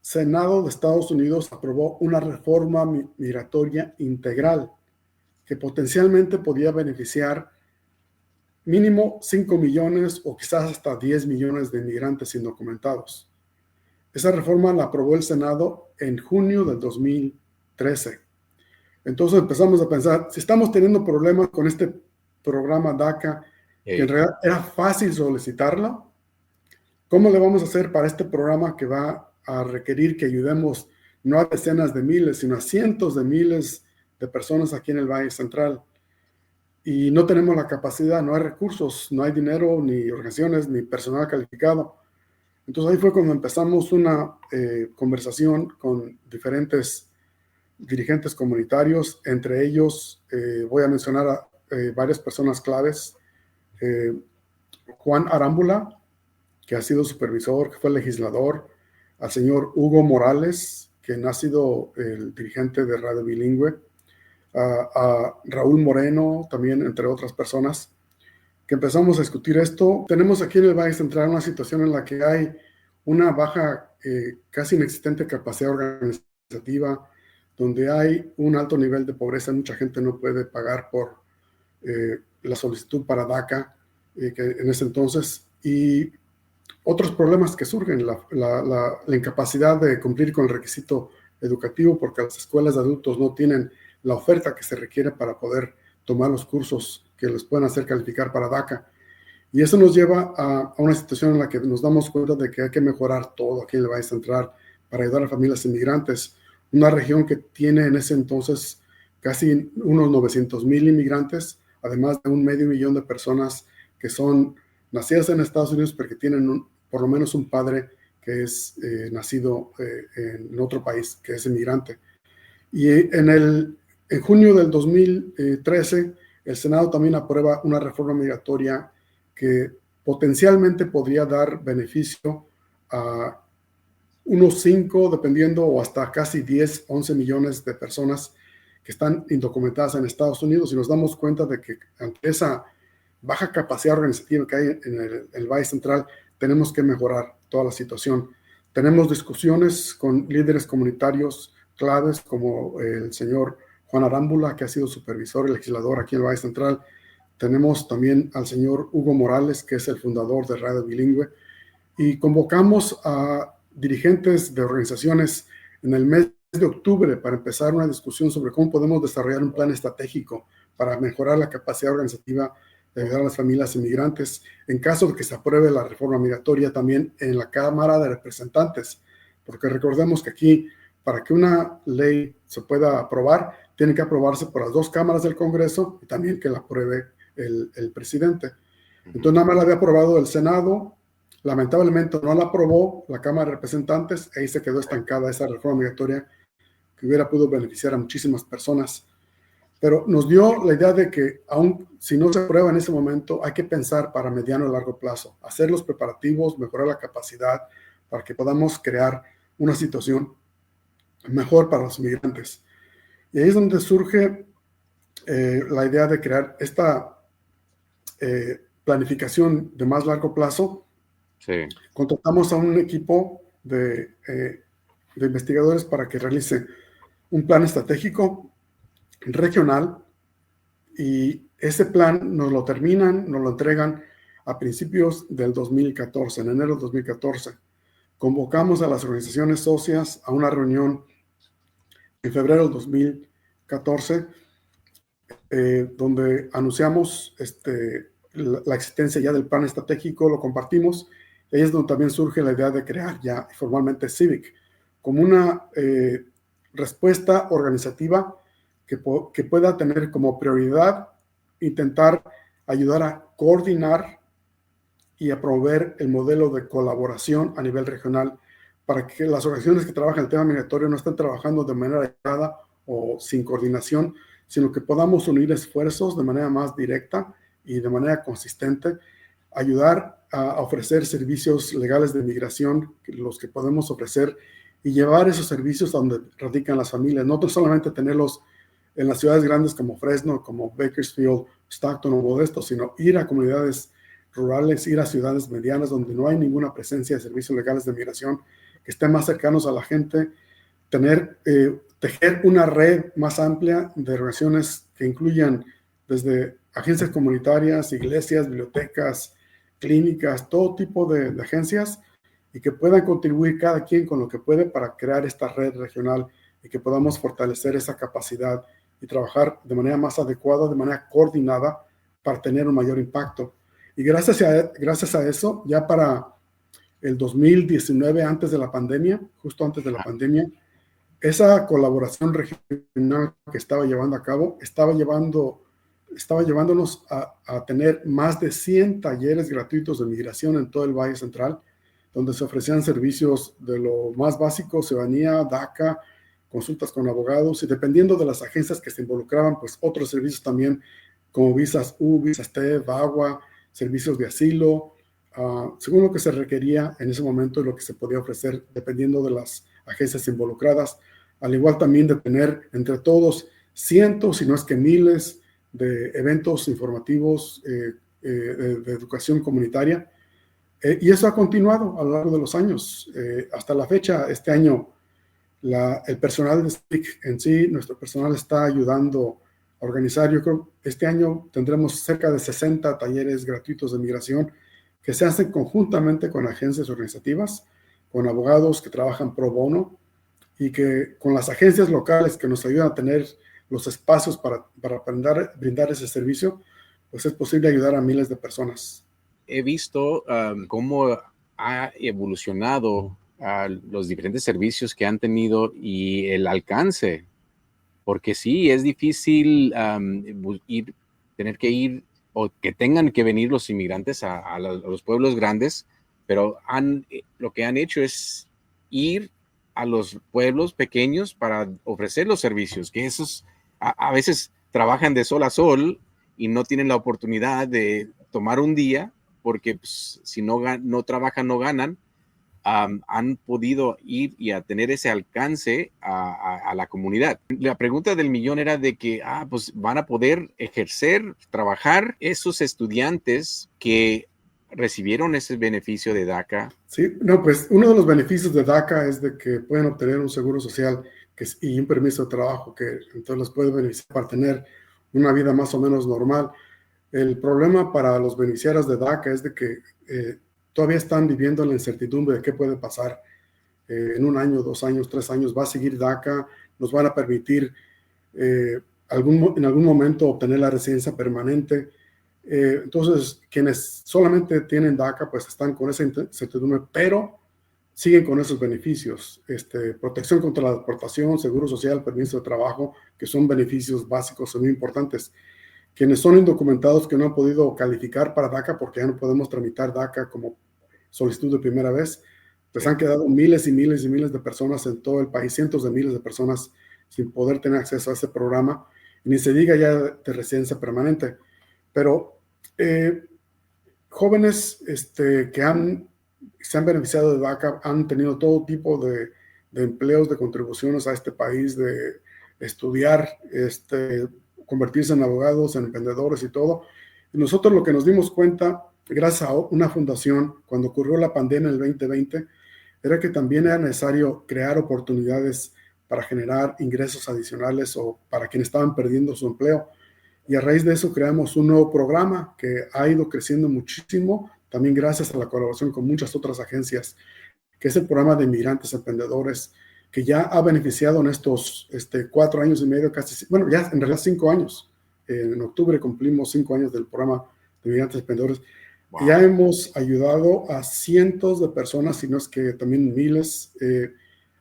Senado de Estados Unidos aprobó una reforma migratoria integral que potencialmente podía beneficiar mínimo 5 millones o quizás hasta 10 millones de inmigrantes indocumentados. Esa reforma la aprobó el Senado en junio del 2013. Entonces empezamos a pensar, si estamos teniendo problemas con este programa DACA, que en realidad era fácil solicitarlo, ¿cómo le vamos a hacer para este programa que va a requerir que ayudemos no a decenas de miles, sino a cientos de miles de personas aquí en el Valle Central? Y no tenemos la capacidad, no hay recursos, no hay dinero, ni organizaciones, ni personal calificado. Entonces ahí fue cuando empezamos una conversación con diferentes dirigentes comunitarios, entre ellos voy a mencionar a varias personas claves. Juan Arámbula, que ha sido supervisor, que fue legislador, al señor Hugo Morales, quien ha sido el dirigente de Radio Bilingüe, a Raúl Moreno, también entre otras personas, que empezamos a discutir esto. Tenemos aquí en el Valle Central una situación en la que hay una baja, casi inexistente capacidad organizativa, donde hay un alto nivel de pobreza, mucha gente no puede pagar por la solicitud para DACA, que en ese entonces, y otros problemas que surgen, la incapacidad de cumplir con el requisito educativo, porque las escuelas de adultos no tienen la oferta que se requiere para poder tomar los cursos que les puedan hacer calificar para DACA. Y eso nos lleva a una situación en la que nos damos cuenta de que hay que mejorar todo aquí en el Valle Central para ayudar a familias inmigrantes. Una región que tiene en ese entonces casi unos 900,000 inmigrantes, además de 500,000 de personas que son nacidas en Estados Unidos, pero que tienen por lo menos un padre que es nacido en otro país, que es inmigrante. Y en junio del 2013, el Senado también aprueba una reforma migratoria que potencialmente podría dar beneficio a unos 5, dependiendo, o hasta casi 10, 11 millones de personas que están indocumentadas en Estados Unidos, y nos damos cuenta de que ante esa baja capacidad organizativa que hay en el Valle Central, tenemos que mejorar toda la situación. Tenemos discusiones con líderes comunitarios claves como el señor Juan Arámbula, que ha sido supervisor y legislador aquí en el Valle Central. Tenemos también al señor Hugo Morales, que es el fundador de Radio Bilingüe, y convocamos a dirigentes de organizaciones en el mes de octubre para empezar una discusión sobre cómo podemos desarrollar un plan estratégico para mejorar la capacidad organizativa de ayudar a las familias inmigrantes en caso de que se apruebe la reforma migratoria también en la Cámara de Representantes, porque recordemos que aquí, para que una ley se pueda aprobar, tiene que aprobarse por las dos cámaras del Congreso y también que la apruebe el presidente. Entonces, nada más la había aprobado el Senado. Lamentablemente no la aprobó la Cámara de Representantes, ahí se quedó estancada esa reforma migratoria que hubiera podido beneficiar a muchísimas personas. Pero nos dio la idea de que, aun si no se aprueba en ese momento, hay que pensar para mediano y largo plazo, hacer los preparativos, mejorar la capacidad para que podamos crear una situación mejor para los migrantes. Y ahí es donde surge la idea de crear esta planificación de más largo plazo. Sí. Contratamos a un equipo de investigadores para que realice un plan estratégico regional, y ese plan nos lo entregan a principios del 2014, en enero de 2014. Convocamos a las organizaciones socias a una reunión en febrero del 2014, donde anunciamos la existencia ya del plan estratégico, lo compartimos. Ahí es donde también surge la idea de crear ya formalmente CIVIC como una respuesta organizativa que pueda tener como prioridad intentar ayudar a coordinar y a promover el modelo de colaboración a nivel regional para que las organizaciones que trabajan el tema migratorio no estén trabajando de manera aislada o sin coordinación, sino que podamos unir esfuerzos de manera más directa y de manera consistente, ayudar a ofrecer servicios legales de migración, los que podemos ofrecer, y llevar esos servicios a donde radican las familias, no solamente tenerlos en las ciudades grandes como Fresno, como Bakersfield, Stockton o Modesto, sino ir a comunidades rurales, ir a ciudades medianas donde no hay ninguna presencia de servicios legales de migración, que estén más cercanos a la gente, tejer una red más amplia de relaciones que incluyan desde agencias comunitarias, iglesias, bibliotecas, clínicas, todo tipo de agencias, y que puedan contribuir cada quien con lo que puede para crear esta red regional y que podamos fortalecer esa capacidad y trabajar de manera más adecuada, de manera coordinada, para tener un mayor impacto. Y gracias a eso, ya para el 2019, antes de la pandemia, justo antes de la pandemia, esa colaboración regional que estaba llevando a cabo, estaba llevándonos a tener más de 100 talleres gratuitos de migración en todo el Valle Central, donde se ofrecían servicios de lo más básico, ciudadanía, DACA, consultas con abogados, y dependiendo de las agencias que se involucraban, pues otros servicios también, como visas U, visas T, VAWA, servicios de asilo, según lo que se requería en ese momento y lo que se podía ofrecer, dependiendo de las agencias involucradas, al igual también de tener entre todos cientos, si no es que miles, de eventos informativos de educación comunitaria. Y eso ha continuado a lo largo de los años. Hasta la fecha, este año, el personal de SIC en sí, nuestro personal está ayudando a organizar. Yo creo que este año tendremos cerca de 60 talleres gratuitos de migración que se hacen conjuntamente con agencias organizativas, con abogados que trabajan pro bono, y que con las agencias locales que nos ayudan a tener los espacios para brindar ese servicio, pues es posible ayudar a miles de personas. He visto cómo ha evolucionado los diferentes servicios que han tenido y el alcance, porque sí, es difícil tener que ir o que tengan que venir los inmigrantes a los pueblos grandes, pero lo que han hecho es ir a los pueblos pequeños para ofrecer los servicios, que esos a veces trabajan de sol a sol y no tienen la oportunidad de tomar un día, porque pues, si no trabajan, no ganan. Han podido ir y a tener ese alcance a la comunidad. La pregunta del millón era de que pues van a poder ejercer, trabajar esos estudiantes que recibieron ese beneficio de DACA. Sí, no, pues uno de los beneficios de DACA es de que pueden obtener un seguro social y un permiso de trabajo que entonces los puede beneficiar para tener una vida más o menos normal. El problema para los beneficiarios de DACA es de que todavía están viviendo la incertidumbre de qué puede pasar en 1 año, 2 años, 3 años. Va a seguir DACA, nos van a permitir en algún momento obtener la residencia permanente. Entonces, quienes solamente tienen DACA, pues están con esa incertidumbre, pero siguen con esos beneficios. Protección contra la deportación, seguro social, permiso de trabajo, que son beneficios básicos, son muy importantes. Quienes son indocumentados que no han podido calificar para DACA porque ya no podemos tramitar DACA como solicitud de primera vez, pues han quedado miles y miles y miles de personas en todo el país, cientos de miles de personas sin poder tener acceso a ese programa, y ni se diga ya de residencia permanente. Pero jóvenes que se han beneficiado de DACA han tenido todo tipo de empleos, de contribuciones a este país, de estudiar, convertirse en abogados, en emprendedores y todo. Y nosotros lo que nos dimos cuenta, gracias a una fundación, cuando ocurrió la pandemia en el 2020, era que también era necesario crear oportunidades para generar ingresos adicionales o para quienes estaban perdiendo su empleo. Y a raíz de eso creamos un nuevo programa que ha ido creciendo muchísimo, también gracias a la colaboración con muchas otras agencias, que es el programa de inmigrantes emprendedores, que ya ha beneficiado en estos 4 años y medio, bueno, ya en realidad 5 años. En octubre cumplimos 5 años del programa de inmigrantes emprendedores. Wow. Ya hemos ayudado a cientos de personas, si no es que también miles,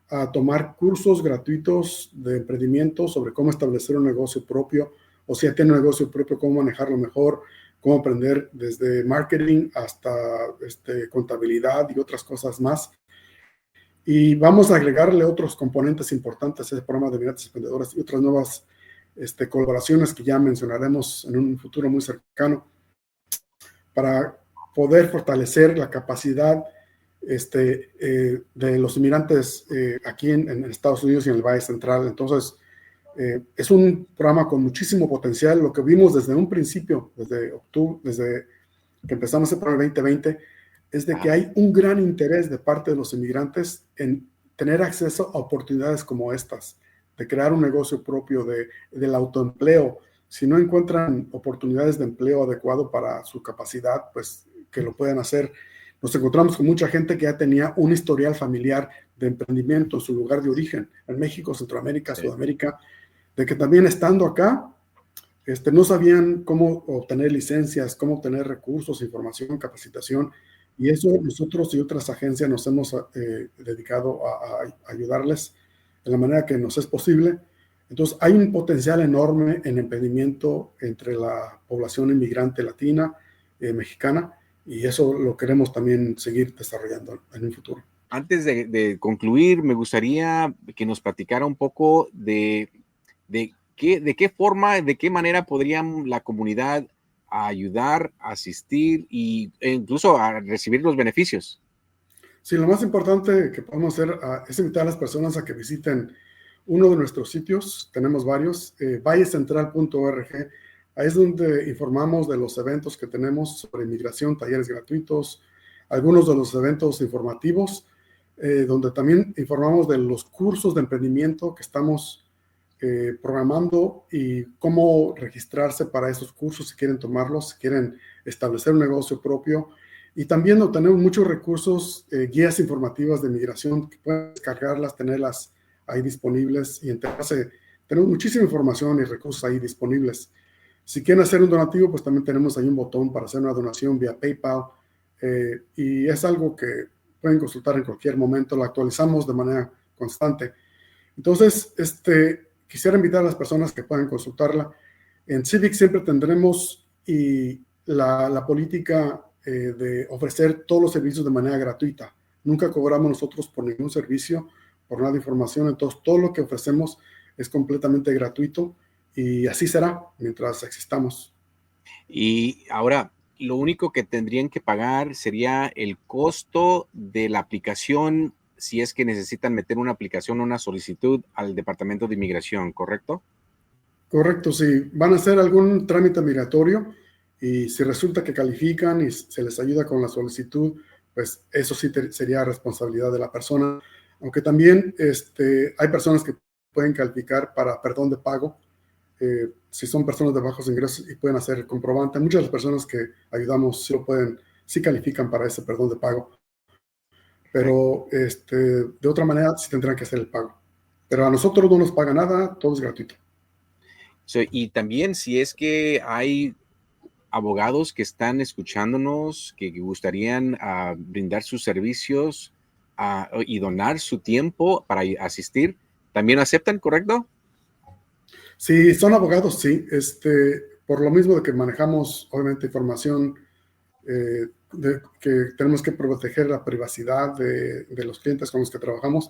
a tomar cursos gratuitos de emprendimiento sobre cómo establecer un negocio propio, o si ya tiene un negocio propio, cómo manejarlo mejor, cómo aprender desde marketing hasta contabilidad y otras cosas más. Y vamos a agregarle otros componentes importantes a ese programa de inmigrantes emprendedores y otras nuevas colaboraciones que ya mencionaremos en un futuro muy cercano para poder fortalecer la capacidad de los inmigrantes aquí en Estados Unidos y en el Valle Central. Entonces, es un programa con muchísimo potencial. Lo que vimos desde un principio, desde octubre, desde que empezamos el programa 2020, es de que hay un gran interés de parte de los inmigrantes en tener acceso a oportunidades como estas, de crear un negocio propio, del autoempleo. Si no encuentran oportunidades de empleo adecuado para su capacidad, pues que lo puedan hacer. Nos encontramos con mucha gente que ya tenía un historial familiar de emprendimiento en su lugar de origen, en México, Centroamérica, Sudamérica, de que también estando acá, no sabían cómo obtener licencias, cómo obtener recursos, información, capacitación, y eso nosotros y otras agencias nos hemos dedicado a ayudarles de la manera que nos es posible. Entonces, hay un potencial enorme en emprendimiento entre la población inmigrante latina, mexicana, y eso lo queremos también seguir desarrollando en un futuro. Antes de concluir, me gustaría que nos platicara un poco de qué forma, de qué manera podrían la comunidad ayudar, asistir e incluso a recibir los beneficios. Sí, lo más importante que podemos hacer es invitar a las personas a que visiten uno de nuestros sitios. Tenemos varios, vallecentral.org. Ahí es donde informamos de los eventos que tenemos sobre inmigración, talleres gratuitos, algunos de los eventos informativos, donde también informamos de los cursos de emprendimiento que estamos programando y cómo registrarse para esos cursos si quieren tomarlos, si quieren establecer un negocio propio. Y también tenemos muchos recursos, guías informativas de migración que pueden descargarlas, tenerlas ahí disponibles y enterarse. Tenemos muchísima información y recursos ahí disponibles. Si quieren hacer un donativo, pues también tenemos ahí un botón para hacer una donación vía PayPal, y es algo que pueden consultar en cualquier momento. Lo actualizamos de manera constante. Entonces, quisiera invitar a las personas que puedan consultarla. En Civic siempre tendremos la política de ofrecer todos los servicios de manera gratuita. Nunca cobramos nosotros por ningún servicio, por nada de información. Entonces, todo lo que ofrecemos es completamente gratuito y así será mientras existamos. Y ahora, lo único que tendrían que pagar sería el costo de la aplicación si es que necesitan meter una aplicación o una solicitud al Departamento de Inmigración, ¿correcto? Correcto, si van a hacer algún trámite migratorio y si resulta que califican y se les ayuda con la solicitud, pues eso sí sería responsabilidad de la persona. Aunque también hay personas que pueden calificar para perdón de pago, si son personas de bajos ingresos y pueden hacer el comprobante. Muchas de las personas que ayudamos sí califican para ese perdón de pago, pero de otra manera sí tendrán que hacer el pago. Pero a nosotros no nos paga nada, todo es gratuito. Y también si es que hay abogados que están escuchándonos, que gustarían brindar sus servicios y donar su tiempo para asistir, ¿también aceptan, correcto? Sí, son abogados, sí. Por lo mismo de que manejamos, obviamente, información que tenemos que proteger la privacidad de los clientes con los que trabajamos.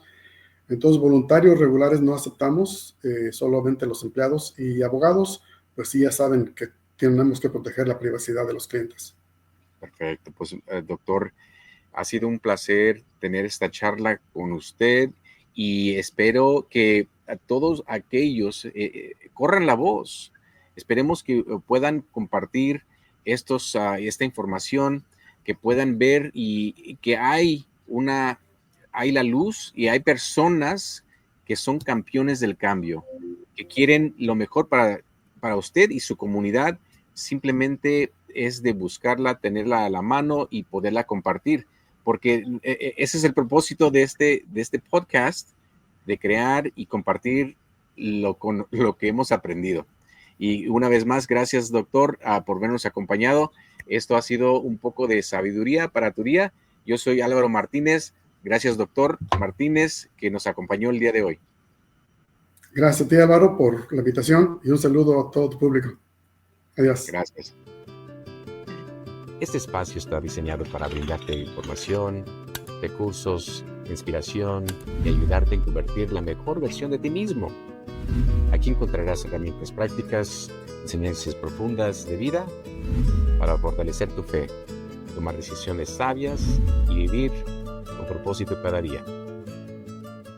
Entonces, voluntarios regulares no aceptamos, solamente los empleados, y abogados, pues sí, ya saben que tenemos que proteger la privacidad de los clientes. Perfecto, pues doctor, ha sido un placer tener esta charla con usted y espero que a todos aquellos corran la voz. Esperemos que puedan compartir esta información, que puedan ver y que hay la luz y hay personas que son campeones del cambio, que quieren lo mejor para usted y su comunidad. Simplemente es de buscarla, tenerla a la mano y poderla compartir, porque ese es el propósito de este podcast, de crear y compartir lo que hemos aprendido. Y una vez más, gracias, doctor, por habernos acompañado. Esto ha sido un poco de sabiduría para tu día. Yo soy Álvaro Martínez. Gracias, doctor Martínez, que nos acompañó el día de hoy. Gracias a ti, Álvaro, por la invitación y un saludo a todo tu público. Adiós. Gracias. Este espacio está diseñado para brindarte información, recursos, inspiración y ayudarte a convertir la mejor versión de ti mismo. Aquí encontrarás herramientas prácticas, enseñanzas profundas de vida para fortalecer tu fe, tomar decisiones sabias y vivir con propósito cada día.